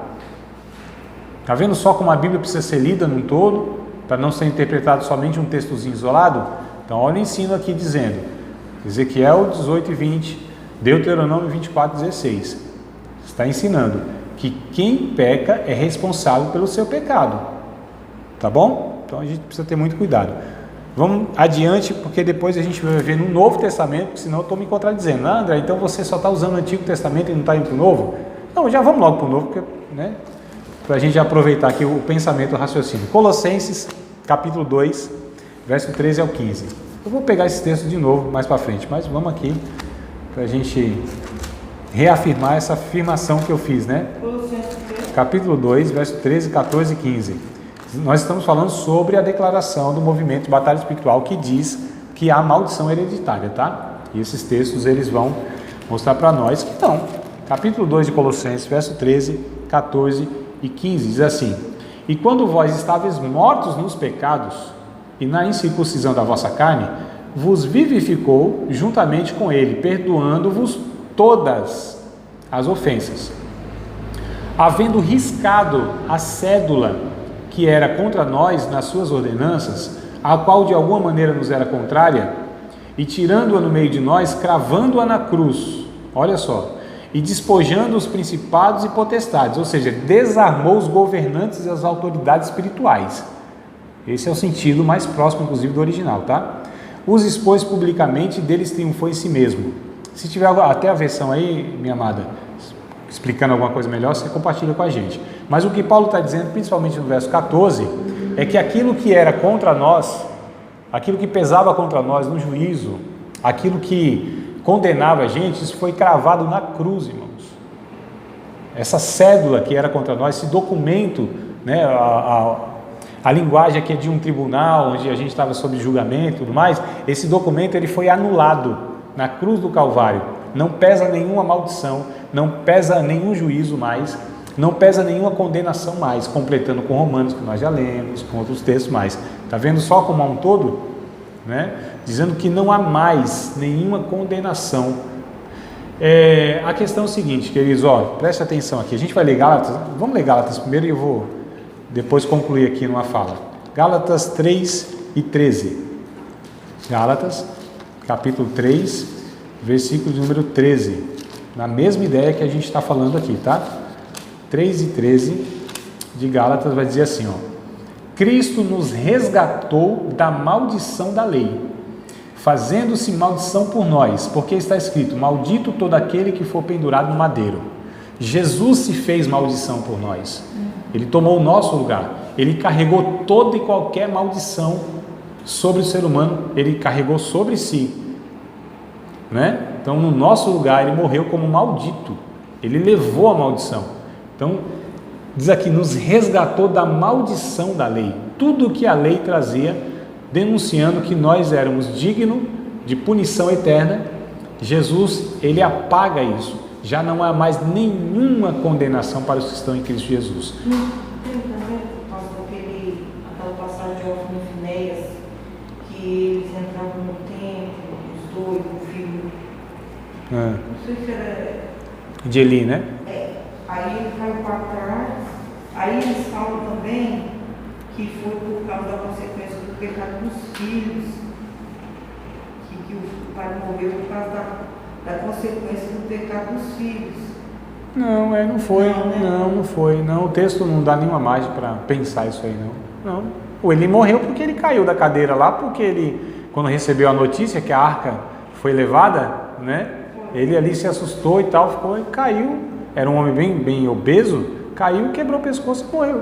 Está vendo só como a Bíblia precisa ser lida num todo, para não ser interpretado somente um textozinho isolado? Então olha o ensino aqui dizendo, Ezequiel 18 e 20, Deuteronômio 24, 16. Está ensinando que quem peca é responsável pelo seu pecado. Tá bom? Então a gente precisa ter muito cuidado. Vamos adiante, porque depois a gente vai ver no Novo Testamento, porque senão eu estou me contradizendo. Ah, André, então você só está usando o Antigo Testamento e não está indo para o Novo? Não, já vamos logo para o Novo, porque, né, para a gente aproveitar aqui o pensamento, o raciocínio. Colossenses, capítulo 2, verso 13 ao 15. Eu vou pegar esse texto de novo mais para frente, mas vamos aqui para a gente reafirmar essa afirmação que eu fiz, né? Capítulo 2, verso 13, 14 e 15. Nós estamos falando sobre a declaração do movimento de batalha espiritual que diz que há maldição hereditária, tá? E esses textos eles vão mostrar para nós que não. Capítulo 2 de Colossenses, verso 13, 14 e 15, diz assim: E quando vós estáveis mortos nos pecados e na incircuncisão da vossa carne, vos vivificou juntamente com ele, perdoando-vos todas as ofensas, havendo riscado a cédula que era contra nós nas suas ordenanças, a qual de alguma maneira nos era contrária, e tirando-a no meio de nós, cravando-a na cruz, olha só, e despojando os principados e potestades, ou seja, desarmou os governantes e as autoridades espirituais. Esse é o sentido mais próximo, inclusive, do original, tá? Os expôs publicamente e deles triunfou em si mesmo. Se tiver até a versão aí, minha amada, explicando alguma coisa melhor, você compartilha com a gente. Mas o que Paulo está dizendo, principalmente no verso 14, é que aquilo que era contra nós, aquilo que pesava contra nós no juízo, aquilo que condenava a gente, isso foi cravado na cruz, irmãos. Essa cédula que era contra nós, esse documento, né, a linguagem aqui é de um tribunal, onde a gente estava sob julgamento e tudo mais, esse documento ele foi anulado na cruz do Calvário. Não pesa nenhuma maldição, não pesa nenhum juízo mais, não pesa nenhuma condenação mais, completando com Romanos, que nós já lemos, com outros textos mais. Está vendo só como há um todo? Né? Dizendo que não há mais nenhuma condenação. A questão é o seguinte, queridos, preste atenção aqui, a gente vai ler Gálatas, vamos ler Gálatas primeiro e eu vou depois concluir aqui numa fala. Gálatas 3 e 13. Gálatas, capítulo 3, versículo de número 13. Na mesma ideia que a gente está falando aqui, tá? 3 e 13 de Gálatas vai dizer assim, Cristo nos resgatou da maldição da lei, fazendo-se maldição por nós, porque está escrito, maldito todo aquele que for pendurado no madeiro. Jesus se fez maldição por nós. Ele tomou o nosso lugar. Ele carregou toda e qualquer maldição sobre o ser humano. Ele carregou sobre si, né? Então, no nosso lugar, ele morreu como maldito. Ele levou a maldição. Então, diz aqui, nos resgatou da maldição da lei. Tudo que a lei trazia, denunciando que nós éramos dignos de punição eterna. Jesus, ele apaga isso. Já não há mais nenhuma condenação para os que estão em Cristo Jesus. Tem também, por causa aquela passagem de Finéias, que eles entravam no templo, os dois, o filho. Não sei se era. De Eli, né? Aí ele caiu para trás. Aí eles falam também que foi por causa da consequência do pecado dos filhos, que o pai morreu por causa da consequência do pecado dos filhos. Não, não foi. Não foi. Não, o texto não dá nenhuma margem para pensar isso aí, não. Ele morreu porque ele caiu da cadeira lá, porque ele, quando recebeu a notícia que a arca foi levada, né? Ele ali se assustou e tal, ficou e caiu. Era um homem bem obeso, caiu, quebrou o pescoço e morreu.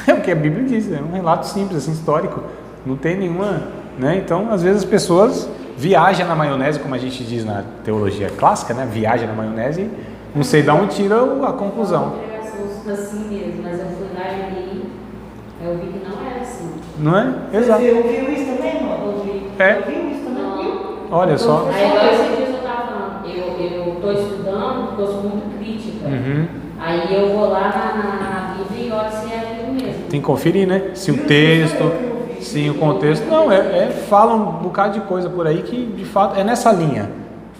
É o que a Bíblia diz, é um relato simples, assim, histórico. Não tem nenhuma, né? Então, às vezes as pessoas viajam na maionese, como a gente diz na teologia clássica, né? Viaja na maionese e não sei de onde tira a conclusão. Assim mesmo, mas eu fui lá e li, eu vi que não era assim. Não é? Exato. Você ouviu isso também, irmão? Ouvi. Ouviu isso também? Não. Olha só. Aí agora esses dias eu estava falando, eu estou estudando porque eu sou muito crítica. Aí eu vou lá na Bíblia e olho se é aquilo mesmo. Tem que conferir, né? Se o texto, se o contexto. Não, fala um bocado de coisa por aí que de fato é nessa linha.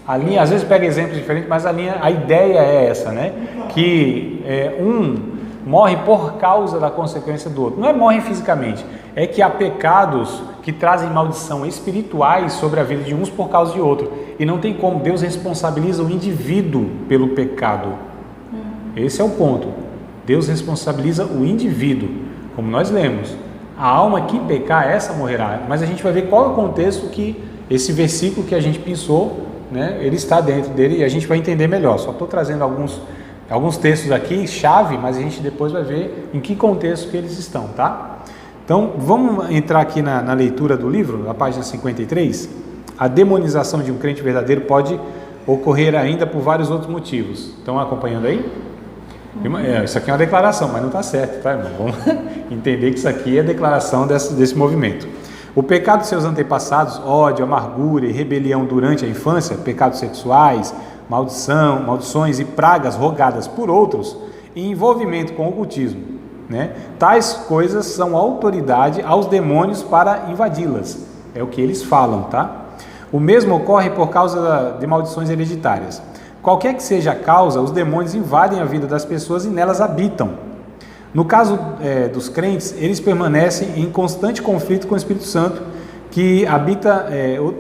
A linha, às vezes pega exemplos diferentes, mas a ideia é essa, né? Que um morre por causa da consequência do outro. Não é morre fisicamente, é que há pecados que trazem maldição espirituais sobre a vida de uns por causa de outro. E não tem como, Deus responsabiliza o indivíduo pelo pecado. Esse é o ponto. Deus responsabiliza o indivíduo, como nós lemos. A alma que pecar, essa morrerá. Mas a gente vai ver qual é o contexto que esse versículo que a gente pensou, né, ele está dentro dele e a gente vai entender melhor. Só estou trazendo alguns textos aqui, chave, mas a gente depois vai ver em que contexto que eles estão, tá? Então, vamos entrar aqui na leitura do livro, na página 53. A demonização de um crente verdadeiro pode ocorrer ainda por vários outros motivos. Estão acompanhando aí? Isso aqui é uma declaração, mas não está certo, tá, irmão? Vamos entender que isso aqui é a declaração desse movimento. O pecado de seus antepassados, ódio, amargura e rebelião durante a infância, pecados sexuais, maldições e pragas rogadas por outros, e envolvimento com o ocultismo, né? Tais coisas são autoridade aos demônios para invadi-las. É o que eles falam, tá? O mesmo ocorre por causa de maldições hereditárias. Qualquer que seja a causa, os demônios invadem a vida das pessoas e nelas habitam. No caso dos crentes, eles permanecem em constante conflito com o Espírito Santo, que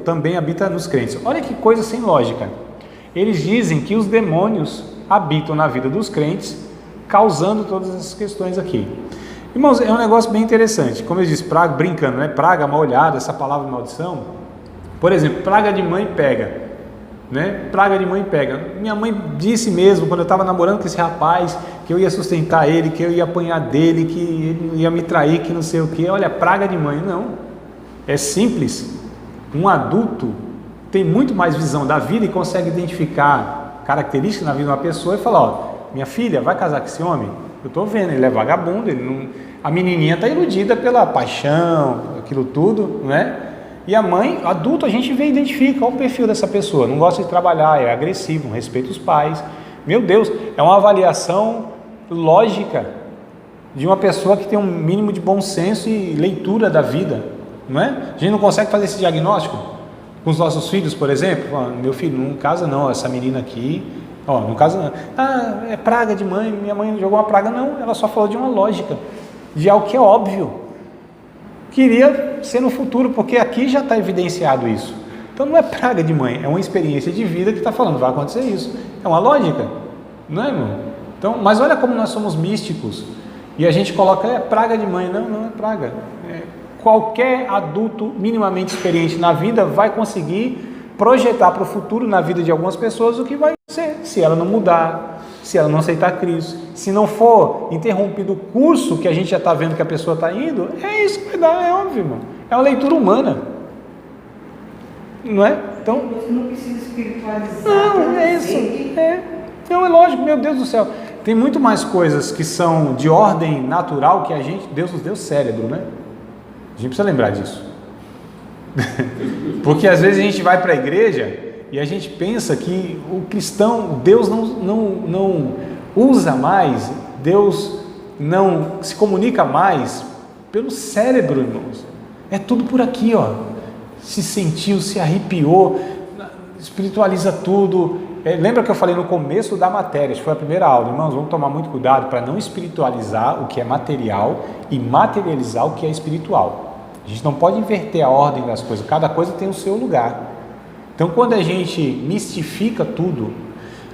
também habita nos crentes. Olha que coisa sem lógica. Eles dizem que os demônios habitam na vida dos crentes, causando todas essas questões aqui. Irmãos, é um negócio bem interessante. Como eu disse, praga, brincando, né? Praga, mal olhada, essa palavra maldição. Por exemplo, praga de mãe pega, né? Praga de mãe pega. Minha mãe disse mesmo, quando eu estava namorando com esse rapaz, que eu ia sustentar ele, que eu ia apanhar dele, que ele ia me trair, que não sei o que. Olha, praga de mãe. Não. É simples. Um adulto tem muito mais visão da vida e consegue identificar características na vida de uma pessoa e falar, ó, minha filha, vai casar com esse homem? Eu estou vendo, ele é vagabundo, ele não... a menininha está iludida pela paixão, aquilo tudo, né? E a mãe, adulto, a gente vê e identifica, olha o perfil dessa pessoa, não gosta de trabalhar, é agressivo, não respeita os pais. Meu Deus, é uma avaliação lógica de uma pessoa que tem um mínimo de bom senso e leitura da vida, não é? A gente não consegue fazer esse diagnóstico com os nossos filhos, por exemplo. Meu filho, não casa não, essa menina aqui, ó, não casa não. Ah, é praga de mãe, minha mãe jogou uma praga. Não, ela só falou de uma lógica, de algo que é óbvio. Queria ser no futuro, porque aqui já está evidenciado isso. Então não é praga de mãe, é uma experiência de vida que está falando, vai acontecer isso. É uma lógica, não é, irmão? Então, mas olha como nós somos místicos, e a gente coloca, é praga de mãe. Não, não é praga. Qualquer adulto minimamente experiente na vida vai conseguir projetar para o futuro, na vida de algumas pessoas, o que vai ser, se ela não mudar, se ela não aceitar Cristo, se não for interrompido o curso que a gente já está vendo que a pessoa está indo, é isso que vai dar, é óbvio, irmão. É uma leitura humana, não é? Então, não precisa espiritualizar. Não, é isso. Não, é lógico, meu Deus do céu. Tem muito mais coisas que são de ordem natural que a gente, Deus nos deu cérebro, né? A gente precisa lembrar disso. Porque às vezes a gente vai para a igreja e a gente pensa que o cristão, Deus não usa mais, Deus não se comunica mais pelo cérebro, irmãos. É tudo por aqui, ó. Se sentiu, se arrepiou, espiritualiza tudo. Lembra que eu falei no começo da matéria, foi a primeira aula, irmãos, vamos tomar muito cuidado para não espiritualizar o que é material e materializar o que é espiritual. A gente não pode inverter a ordem das coisas, cada coisa tem o seu lugar. Então, quando a gente mistifica tudo,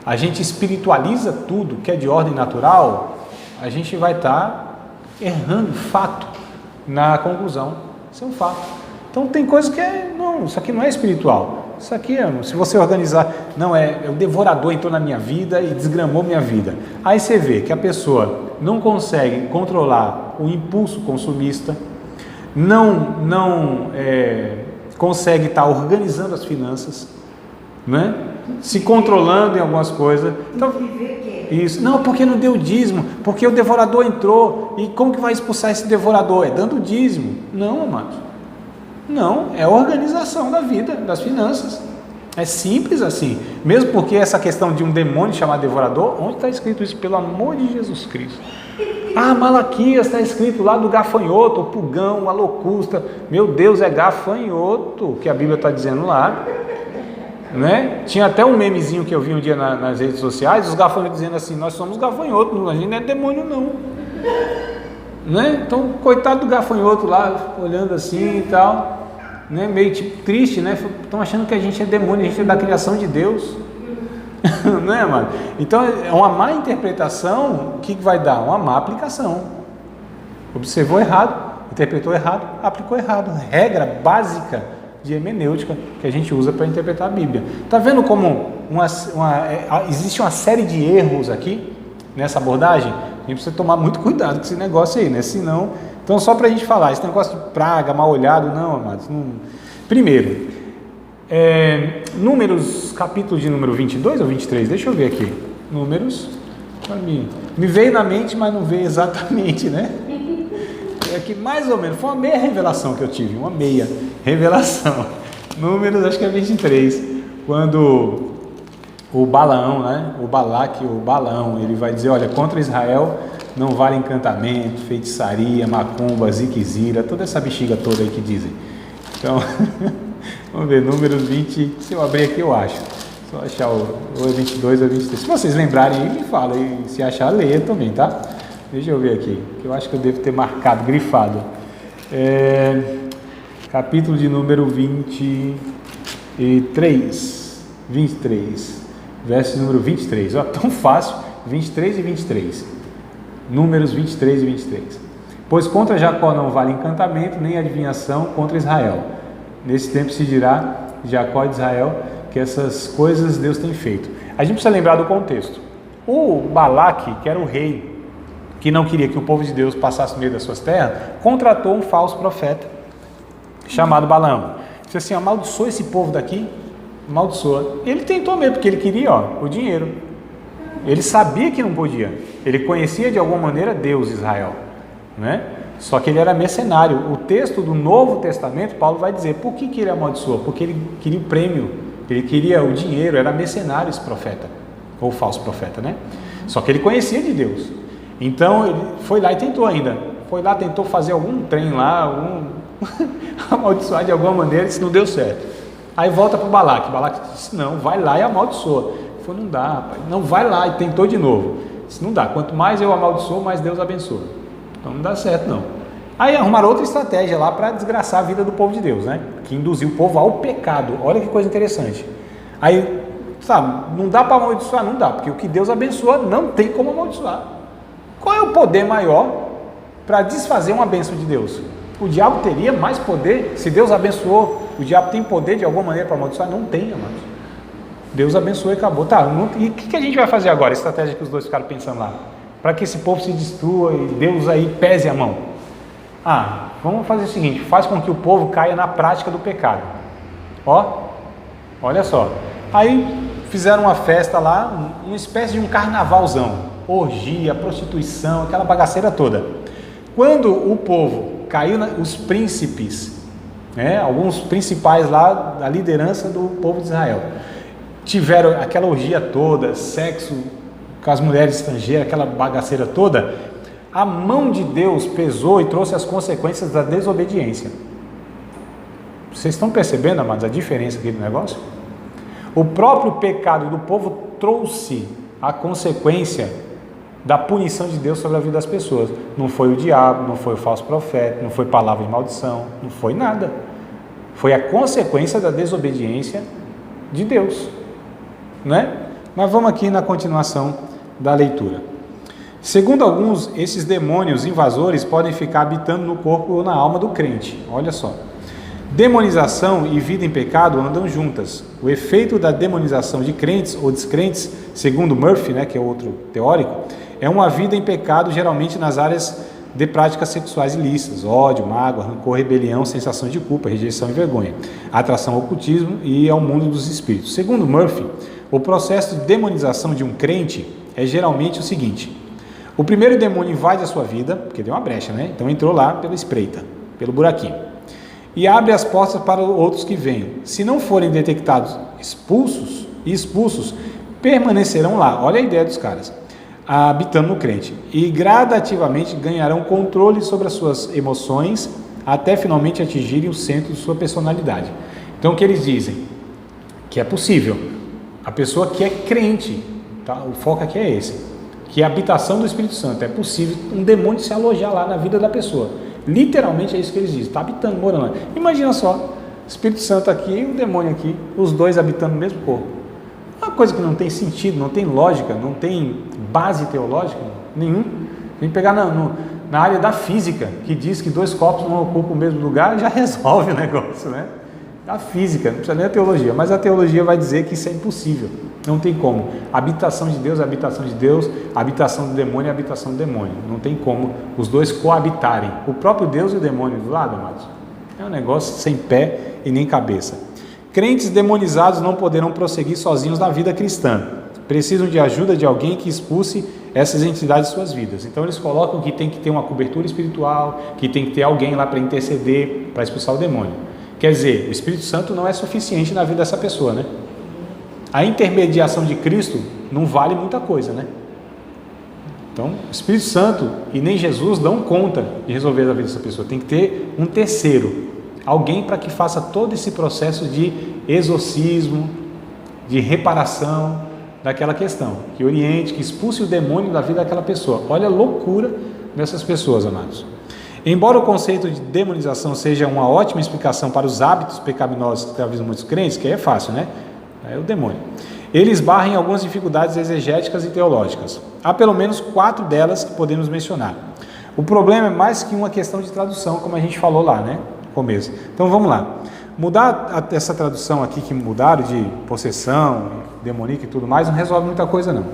a gente espiritualiza tudo que é de ordem natural, a gente vai estar errando fato na conclusão. Isso é um fato. Então, tem coisas que não, isso aqui não é espiritual. Isso aqui, se você organizar, não o devorador entrou na minha vida e desgramou minha vida. Aí você vê que a pessoa não consegue controlar o impulso consumista, não consegue estar organizando as finanças, né? Se controlando em algumas coisas. Então, isso. Não, porque não deu dízimo, porque o devorador entrou, e como que vai expulsar esse devorador? É dando dízimo. Não, amados. Não, é a organização da vida, das finanças. É simples assim. Mesmo porque essa questão de um demônio chamado devorador, onde está escrito isso? Pelo amor de Jesus Cristo. Malaquias está escrito lá do gafanhoto, o pulgão, a locusta. Meu Deus, é gafanhoto que a Bíblia está dizendo lá, né? Tinha até um memezinho que eu vi um dia nas redes sociais, os gafanhotos dizendo assim, nós somos gafanhotos, a gente não é demônio não, né? Então, coitado do gafanhoto lá, olhando assim e tal, né? Meio tipo triste, né? Estão achando que a gente é demônio, a gente é da criação de Deus. Não é, mano? Então, é uma má interpretação, o que vai dar? Uma má aplicação. Observou errado, interpretou errado, aplicou errado. Regra básica de hermenêutica que a gente usa para interpretar a Bíblia. Está vendo como existe uma série de erros aqui nessa abordagem? A gente precisa tomar muito cuidado com esse negócio aí, né? Senão, então só para a gente falar, esse negócio de praga, mal olhado, não, amados. Não. Primeiro, Números, capítulo de número 22 ou 23, deixa eu ver aqui. Números, me veio na mente, mas não veio exatamente, né? É que mais ou menos, foi uma meia revelação que eu tive, uma meia revelação. Números, acho que é 23, quando o Balaão, né? O Balaque, o Balaão, ele vai dizer, olha, contra Israel não vale encantamento, feitiçaria, macumba, ziquezira, toda essa bexiga toda aí que dizem. Então, vamos ver, Números 20, se eu abrir aqui eu acho. Só achar ou é 22 ou 23. Se vocês lembrarem aí, me fala. E se achar, leia também, tá? Deixa eu ver aqui, que eu acho que eu devo ter marcado, grifado. Capítulo de número 23, verso número 23. Ó, tão fácil, 23 e 23. Números 23 e 23. Pois contra Jacó não vale encantamento, nem adivinhação contra Israel. Nesse tempo se dirá de Jacó e de Israel que essas coisas Deus tem feito. A gente precisa lembrar do contexto. O Balaque, que era o rei, que não queria que o povo de Deus passasse no meio das suas terras, contratou um falso profeta chamado Balaão. Disse assim, amaldiçoa esse povo daqui, amaldiçoa. Ele tentou mesmo, porque ele queria o dinheiro. Ele sabia que não podia. Ele conhecia de alguma maneira Deus, Israel, né? Só que ele era mercenário. O texto do Novo Testamento, Paulo vai dizer, por que ele amaldiçoou? Porque ele queria o prêmio, ele queria o dinheiro, era mercenário esse profeta, ou falso profeta, né? Só que ele conhecia de Deus. Então ele foi lá e tentou ainda. Foi lá, tentou fazer algum trem lá, amaldiçoar de alguma maneira, e disse, não deu certo. Aí volta para o Balaque. Balaque disse, não, vai lá e amaldiçoa. Ele falou, não dá, rapaz. Não, vai lá, e tentou de novo. Disse, não dá, quanto mais eu amaldiçoo, mais Deus abençoa. Então não dá certo não. Aí arrumaram outra estratégia lá para desgraçar a vida do povo de Deus, né? Que induziu o povo ao pecado. Olha que coisa interessante. Aí, sabe, não dá para amaldiçoar? Não dá, porque o que Deus abençoa não tem como amaldiçoar. Qual é o poder maior para desfazer uma bênção de Deus? O diabo teria mais poder? Se Deus abençoou, o diabo tem poder de alguma maneira para amaldiçoar? Não tem, amados. Deus abençoou e acabou. Tá, e o que a gente vai fazer agora? A estratégia que os dois ficaram pensando lá. Para que esse povo se destrua e Deus aí pese a mão. Vamos fazer o seguinte, faz com que o povo caia na prática do pecado. Olha só. Aí fizeram uma festa lá, uma espécie de um carnavalzão. Orgia, prostituição, aquela bagaceira toda. Quando o povo caiu, os príncipes, né, alguns principais lá da liderança do povo de Israel, tiveram aquela orgia toda, sexo com as mulheres estrangeiras, aquela bagaceira toda, a mão de Deus pesou e trouxe as consequências da desobediência. Vocês estão percebendo, amados, a diferença aqui do negócio? O próprio pecado do povo trouxe a consequência da punição de Deus sobre a vida das pessoas. Não foi o diabo, não foi o falso profeta, não foi palavra de maldição, não foi nada. Foi a consequência da desobediência de Deus, né? Mas vamos aqui na continuação da leitura. Segundo alguns, esses demônios invasores podem ficar habitando no corpo ou na alma do crente. Olha só. Demonização e vida em pecado andam juntas. O efeito da demonização de crentes ou descrentes, segundo Murphy, né, que é outro teórico, é uma vida em pecado geralmente nas áreas de práticas sexuais ilícitas, ódio, mágoa, rancor, rebelião, sensação de culpa, rejeição e vergonha, atração ao ocultismo e ao mundo dos espíritos. Segundo Murphy, o processo de demonização de um crente é geralmente o seguinte: o primeiro demônio invade a sua vida, porque deu uma brecha, né? Então entrou lá pela espreita, pelo buraquinho, e abre as portas para outros que venham. Se não forem detectados expulsos, permanecerão lá. Olha a ideia dos caras, habitando no crente, e gradativamente ganharão controle sobre as suas emoções, até finalmente atingirem o centro de sua personalidade. Então o que eles dizem? Que é possível. A pessoa que é crente, tá? O foco aqui é esse, que é a habitação do Espírito Santo. É possível um demônio se alojar lá na vida da pessoa. Literalmente é isso que eles dizem, está habitando, morando lá. Imagina só, Espírito Santo aqui e o demônio aqui, os dois habitando no mesmo corpo. Uma coisa que não tem sentido, não tem lógica, não tem base teológica nenhum. Vem pegar na área da física, que diz que dois corpos não ocupam o mesmo lugar, já resolve o negócio, né? A física, não precisa nem a teologia, mas a teologia vai dizer que isso é impossível, não tem como. A habitação de Deus é a habitação de Deus, a habitação do demônio é a habitação do demônio. Não tem como os dois coabitarem, o próprio Deus e o demônio do lado, amados. É um negócio sem pé e nem cabeça. Crentes demonizados não poderão prosseguir sozinhos na vida cristã. Precisam de ajuda de alguém que expulse essas entidades de suas vidas. Então eles colocam que tem que ter uma cobertura espiritual, que tem que ter alguém lá para interceder, para expulsar o demônio. Quer dizer, o Espírito Santo não é suficiente na vida dessa pessoa, né? A intermediação de Cristo não vale muita coisa, né? Então, o Espírito Santo e nem Jesus dão conta de resolver a vida dessa pessoa. Tem que ter um terceiro, alguém para que faça todo esse processo de exorcismo, de reparação daquela questão, que oriente, que expulse o demônio da vida daquela pessoa. Olha a loucura dessas pessoas, amados. Embora o conceito de demonização seja uma ótima explicação para os hábitos pecaminosos que escravizam muitos crentes, que aí é fácil, né? É o demônio. Ele esbarra em algumas dificuldades exegéticas e teológicas. Há pelo menos 4 delas que podemos mencionar. O problema é mais que uma questão de tradução, como a gente falou lá, né? No começo. Então vamos lá. Mudar essa tradução aqui que mudaram de possessão, demoníaca e tudo mais, não resolve muita coisa não.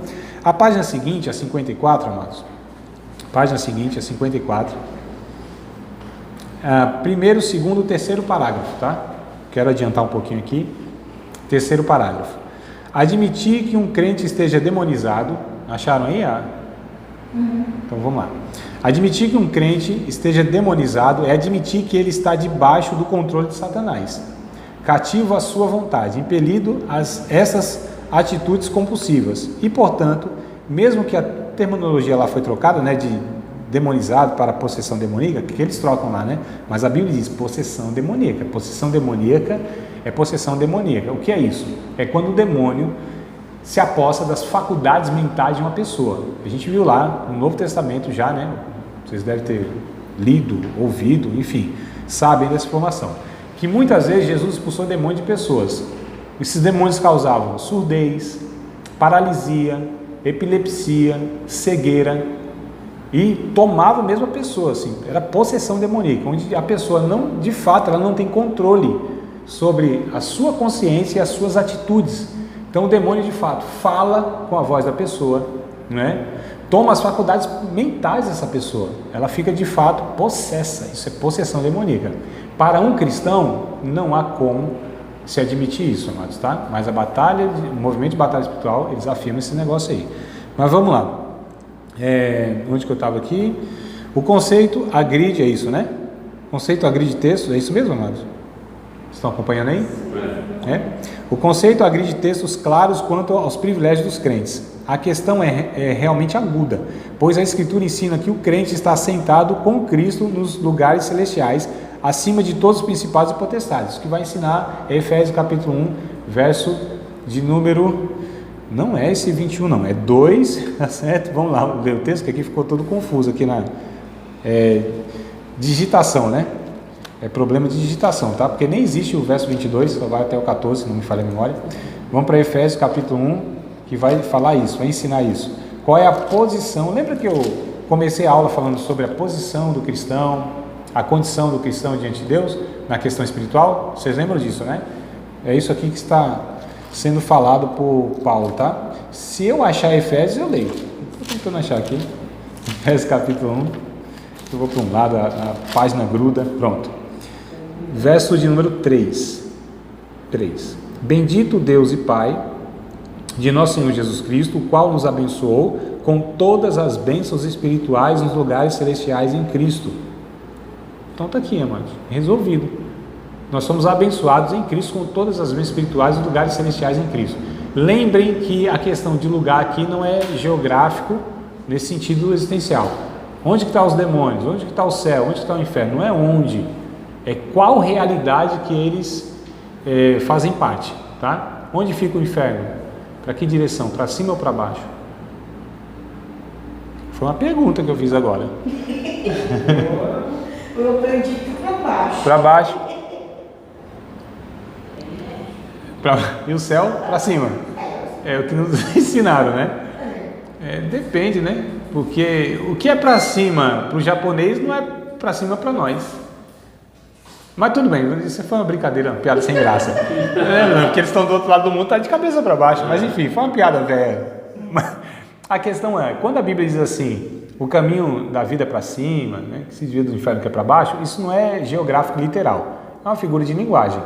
A página seguinte, a 54, amados. Página seguinte, a 54. Primeiro, segundo, terceiro parágrafo, tá? Quero adiantar um pouquinho aqui. Terceiro parágrafo. Admitir que um crente esteja demonizado. Acharam aí? Então vamos lá. Admitir que um crente esteja demonizado é admitir que ele está debaixo do controle de Satanás, cativo à sua vontade, impelido a essas atitudes compulsivas. E, portanto, mesmo que a terminologia lá foi trocada, né, de demonizado para possessão demoníaca, que eles trocam lá, né? Mas a Bíblia diz possessão demoníaca. Possessão demoníaca é possessão demoníaca. O que é isso? É quando o demônio se aposta das faculdades mentais de uma pessoa. A gente viu lá no Novo Testamento já, né? Vocês devem ter lido, ouvido, enfim, sabem dessa informação. Que muitas vezes Jesus expulsou demônios de pessoas. Esses demônios causavam surdez, paralisia, epilepsia, cegueira e tomava mesmo a pessoa, assim, era possessão demoníaca, onde a pessoa não, de fato, ela não tem controle sobre a sua consciência e as suas atitudes. Então o demônio de fato fala com a voz da pessoa, né? Toma as faculdades mentais dessa pessoa, ela fica de fato possessa. Isso é possessão demoníaca. Para um cristão não há como se admitir isso, amados, tá? Mas o movimento de batalha espiritual, eles afirmam esse negócio aí. Mas vamos lá. Onde que eu estava aqui? O conceito agride, é isso, né? O conceito agride textos, é isso mesmo, amados? Estão acompanhando aí? O conceito agride textos claros quanto aos privilégios dos crentes. A questão é realmente aguda, pois a Escritura ensina que o crente está assentado com Cristo nos lugares celestiais, acima de todos os principados e potestades. O que vai ensinar é Efésios capítulo 1, verso de número... Não é esse 21 não, é 2, tá certo? Vamos lá, ler o texto, que aqui ficou todo confuso aqui na digitação, né? É problema de digitação, tá? Porque nem existe o verso 22, só vai até o 14, se não me falha a memória. Vamos para Efésios capítulo 1, que vai falar isso, vai ensinar isso. Qual é a posição? Lembra que eu comecei a aula falando sobre a posição do cristão, a condição do cristão diante de Deus, na questão espiritual? Vocês lembram disso, né? É isso aqui que está sendo falado por Paulo, tá? Se eu achar Efésios, eu leio. Estou tentando achar aqui. Efésios capítulo 1. Eu vou para um lado, a página gruda. Pronto. Verso de número 3. Bendito Deus e Pai de nosso Senhor Jesus Cristo, o qual nos abençoou com todas as bênçãos espirituais nos lugares celestiais em Cristo. Então está aqui, amados, resolvido. Nós somos abençoados em Cristo com todas as bênçãos espirituais nos lugares celestiais em Cristo. Lembrem que a questão de lugar aqui não é geográfico nesse sentido existencial. Onde que estão os demônios? Onde que está o céu? Onde que está o inferno? Não é onde, é qual realidade que eles fazem parte, tá? Onde fica o inferno? Para que direção? Para cima ou para baixo? Foi uma pergunta que eu fiz agora. Eu aprendi para baixo. Para baixo. E o céu? Para cima. É o que nos ensinaram, né? Depende, né? Porque o que é para cima para o japonês não é para cima para nós. Mas tudo bem, isso foi uma brincadeira, uma piada sem graça. Porque eles estão do outro lado do mundo, tá de cabeça para baixo. Mas enfim, foi uma piada velha. A questão é, quando a Bíblia diz assim, o caminho da vida é para cima, né, que se desvia do inferno que é para baixo, isso não é geográfico literal. É uma figura de linguagem.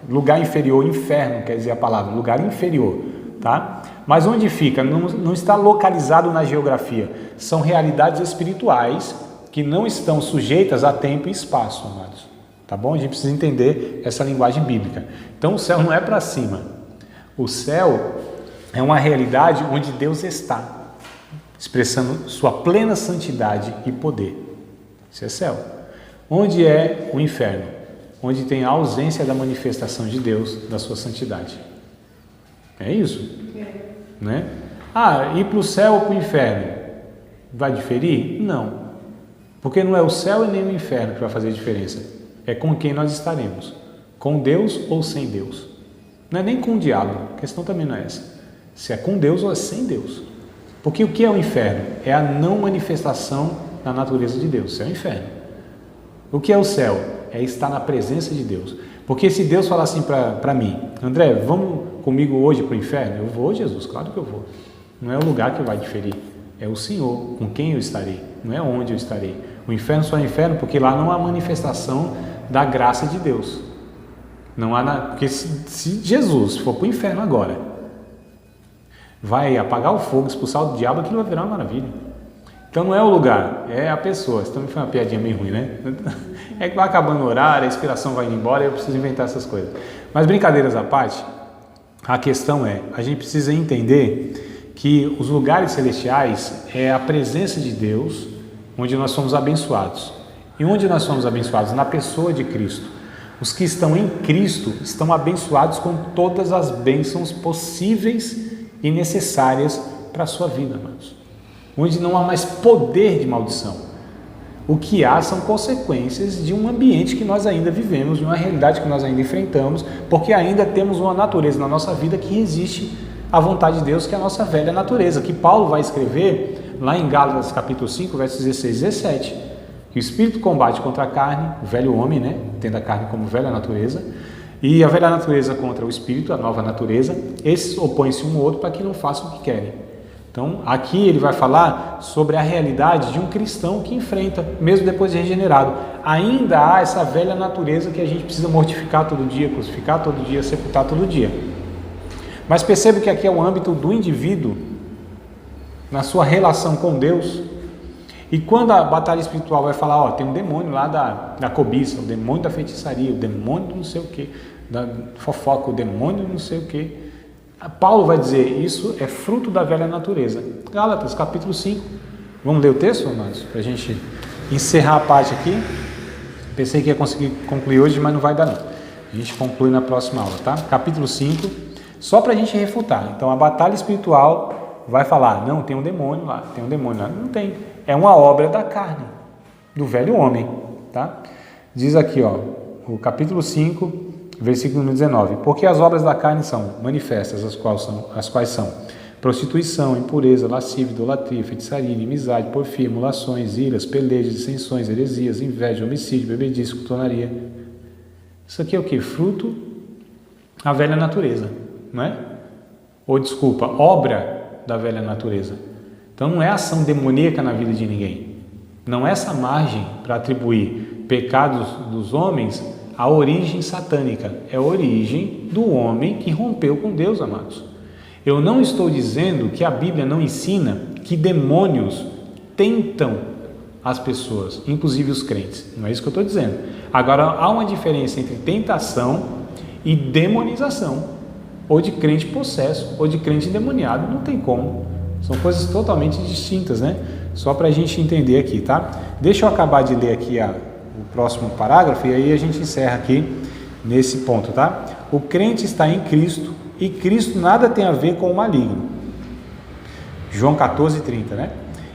Lugar inferior, inferno, quer dizer a palavra, lugar inferior, tá? Mas onde fica? Não está localizado na geografia. São realidades espirituais que não estão sujeitas a tempo e espaço, amados. Tá bom? A gente precisa entender essa linguagem bíblica. Então o céu não é para cima. O céu é uma realidade onde Deus está, expressando sua plena santidade e poder. Isso é céu. Onde é o inferno? Onde tem a ausência da manifestação de Deus, da sua santidade. É isso? Né? Ir para o céu ou para o inferno vai diferir? Não. Porque não é o céu e nem o inferno que vai fazer diferença. É com quem nós estaremos. Com Deus ou sem Deus. Não é nem com o diabo. A questão também não é essa. Se é com Deus ou é sem Deus. Porque o que é o inferno? É a não manifestação da natureza de Deus. Isso é o inferno. O que é o céu? É estar na presença de Deus. Porque se Deus falar assim para mim, André, vamos comigo hoje para o inferno? Eu vou, Jesus, claro que eu vou. Não é o lugar que vai diferir, é o Senhor, com quem eu estarei, não é onde eu estarei. O inferno só é inferno porque lá não há manifestação da graça de Deus. Não há porque se Jesus for para o inferno agora, vai apagar o fogo, expulsar o diabo, aquilo vai virar uma maravilha. Então não é o lugar, é a pessoa. Isso também foi uma piadinha meio ruim, né? É que vai acabando o horário, a inspiração vai indo embora e eu preciso inventar essas coisas. Mas brincadeiras à parte, a questão é, a gente precisa entender que os lugares celestiais é a presença de Deus, onde nós somos abençoados. E onde nós somos abençoados? Na pessoa de Cristo. Os que estão em Cristo estão abençoados com todas as bênçãos possíveis e necessárias para a sua vida, amados. Onde não há mais poder de maldição. O que há são consequências de um ambiente que nós ainda vivemos, de uma realidade que nós ainda enfrentamos, porque ainda temos uma natureza na nossa vida que resiste à vontade de Deus, que é a nossa velha natureza, que Paulo vai escrever lá em Gálatas capítulo 5, versos 16 e 17, que o Espírito combate contra a carne, o velho homem, né, tendo a carne como velha natureza, e a velha natureza contra o Espírito, a nova natureza, esses opõem-se um ao outro para que não façam o que querem. Então, aqui ele vai falar sobre a realidade de um cristão que enfrenta, mesmo depois de regenerado. Ainda há essa velha natureza que a gente precisa mortificar todo dia, crucificar todo dia, sepultar todo dia. Mas perceba que aqui é o âmbito do indivíduo, na sua relação com Deus. E quando a batalha espiritual vai falar, tem um demônio lá da cobiça, o demônio da feitiçaria, o demônio do não sei o que, da fofoca, o demônio do não sei o que. Paulo vai dizer, isso é fruto da velha natureza. Gálatas, capítulo 5. Vamos ler o texto, amados? Para a gente encerrar a parte aqui. Pensei que ia conseguir concluir hoje, mas não vai dar não. A gente conclui na próxima aula, tá? Capítulo 5, só para a gente refutar. Então, a batalha espiritual vai falar, não, tem um demônio lá, tem um demônio lá. Não tem. É uma obra da carne, do velho homem, tá? Diz aqui, o capítulo 5, versículo 19, porque as obras da carne são manifestas, as quais são prostituição, impureza, lascívia, idolatria, feitiçaria, inimizade, porfia, emulações, iras, pelejas, dissensões, heresias, inveja, homicídio, bebedice, glutonaria. Isso aqui é o que? Fruto da velha natureza, não é? Ou desculpa, obra da velha natureza. Então não é ação demoníaca na vida de ninguém. Não é essa margem para atribuir pecados dos homens a origem satânica, é a origem do homem que rompeu com Deus, amados. Eu não estou dizendo que a Bíblia não ensina que demônios tentam as pessoas, inclusive os crentes, não é isso que eu estou dizendo. Agora, há uma diferença entre tentação e demonização, ou de crente possesso, ou de crente endemoniado, não tem como, são coisas totalmente distintas, né? Só para a gente entender aqui, tá? Deixa eu acabar de ler aqui o próximo parágrafo e aí a gente encerra aqui nesse ponto, tá? O crente está em Cristo e Cristo nada tem a ver com o maligno. João 14:30, né?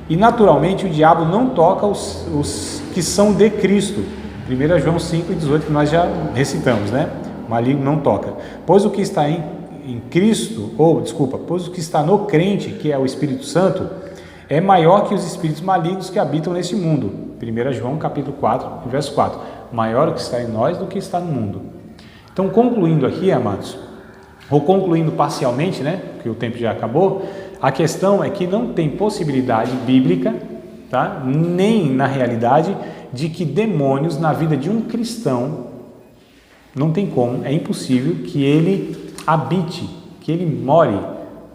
E naturalmente o diabo não toca os que são de Cristo. 1 João 5:18 que nós já recitamos, né? O maligno não toca. Pois o que está em Cristo, pois o que está no crente, que é o Espírito Santo, é maior que os espíritos malignos que habitam nesse mundo. 1 João capítulo 4, verso 4. Maior o que está em nós do que está no mundo. Então, concluindo aqui, amados, ou concluindo parcialmente, né, porque o tempo já acabou, a questão é que não tem possibilidade bíblica, tá, nem na realidade, de que demônios na vida de um cristão, não tem como, é impossível que ele habite, que ele more,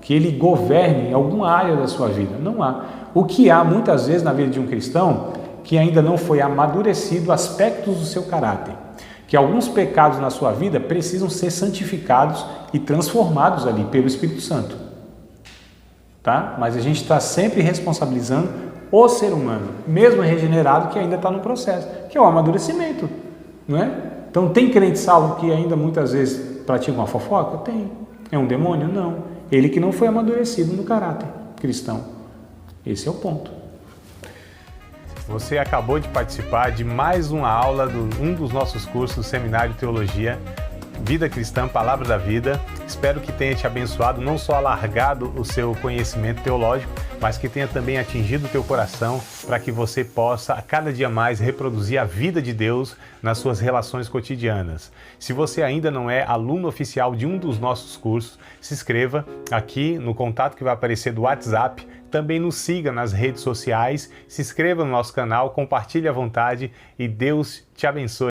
que ele governe em alguma área da sua vida. Não há. O que há muitas vezes na vida de um cristão, que ainda não foi amadurecido aspectos do seu caráter, que alguns pecados na sua vida precisam ser santificados e transformados ali pelo Espírito Santo, tá? Mas a gente está sempre responsabilizando o ser humano, mesmo regenerado, que ainda está no processo, que é o amadurecimento, não é? Então, tem crente salvo que ainda muitas vezes pratica uma fofoca? Tem. É um demônio? Não. Ele que não foi amadurecido no caráter cristão. Esse é o ponto. Você acabou de participar de mais uma aula de um dos nossos cursos do Seminário de Teologia, Vida Cristã, Palavra da Vida. Espero que tenha te abençoado, não só alargado o seu conhecimento teológico, mas que tenha também atingido o teu coração para que você possa a cada dia mais reproduzir a vida de Deus nas suas relações cotidianas. Se você ainda não é aluno oficial de um dos nossos cursos, se inscreva aqui no contato que vai aparecer do WhatsApp. Também nos siga nas redes sociais, se inscreva no nosso canal, compartilhe à vontade e Deus te abençoe.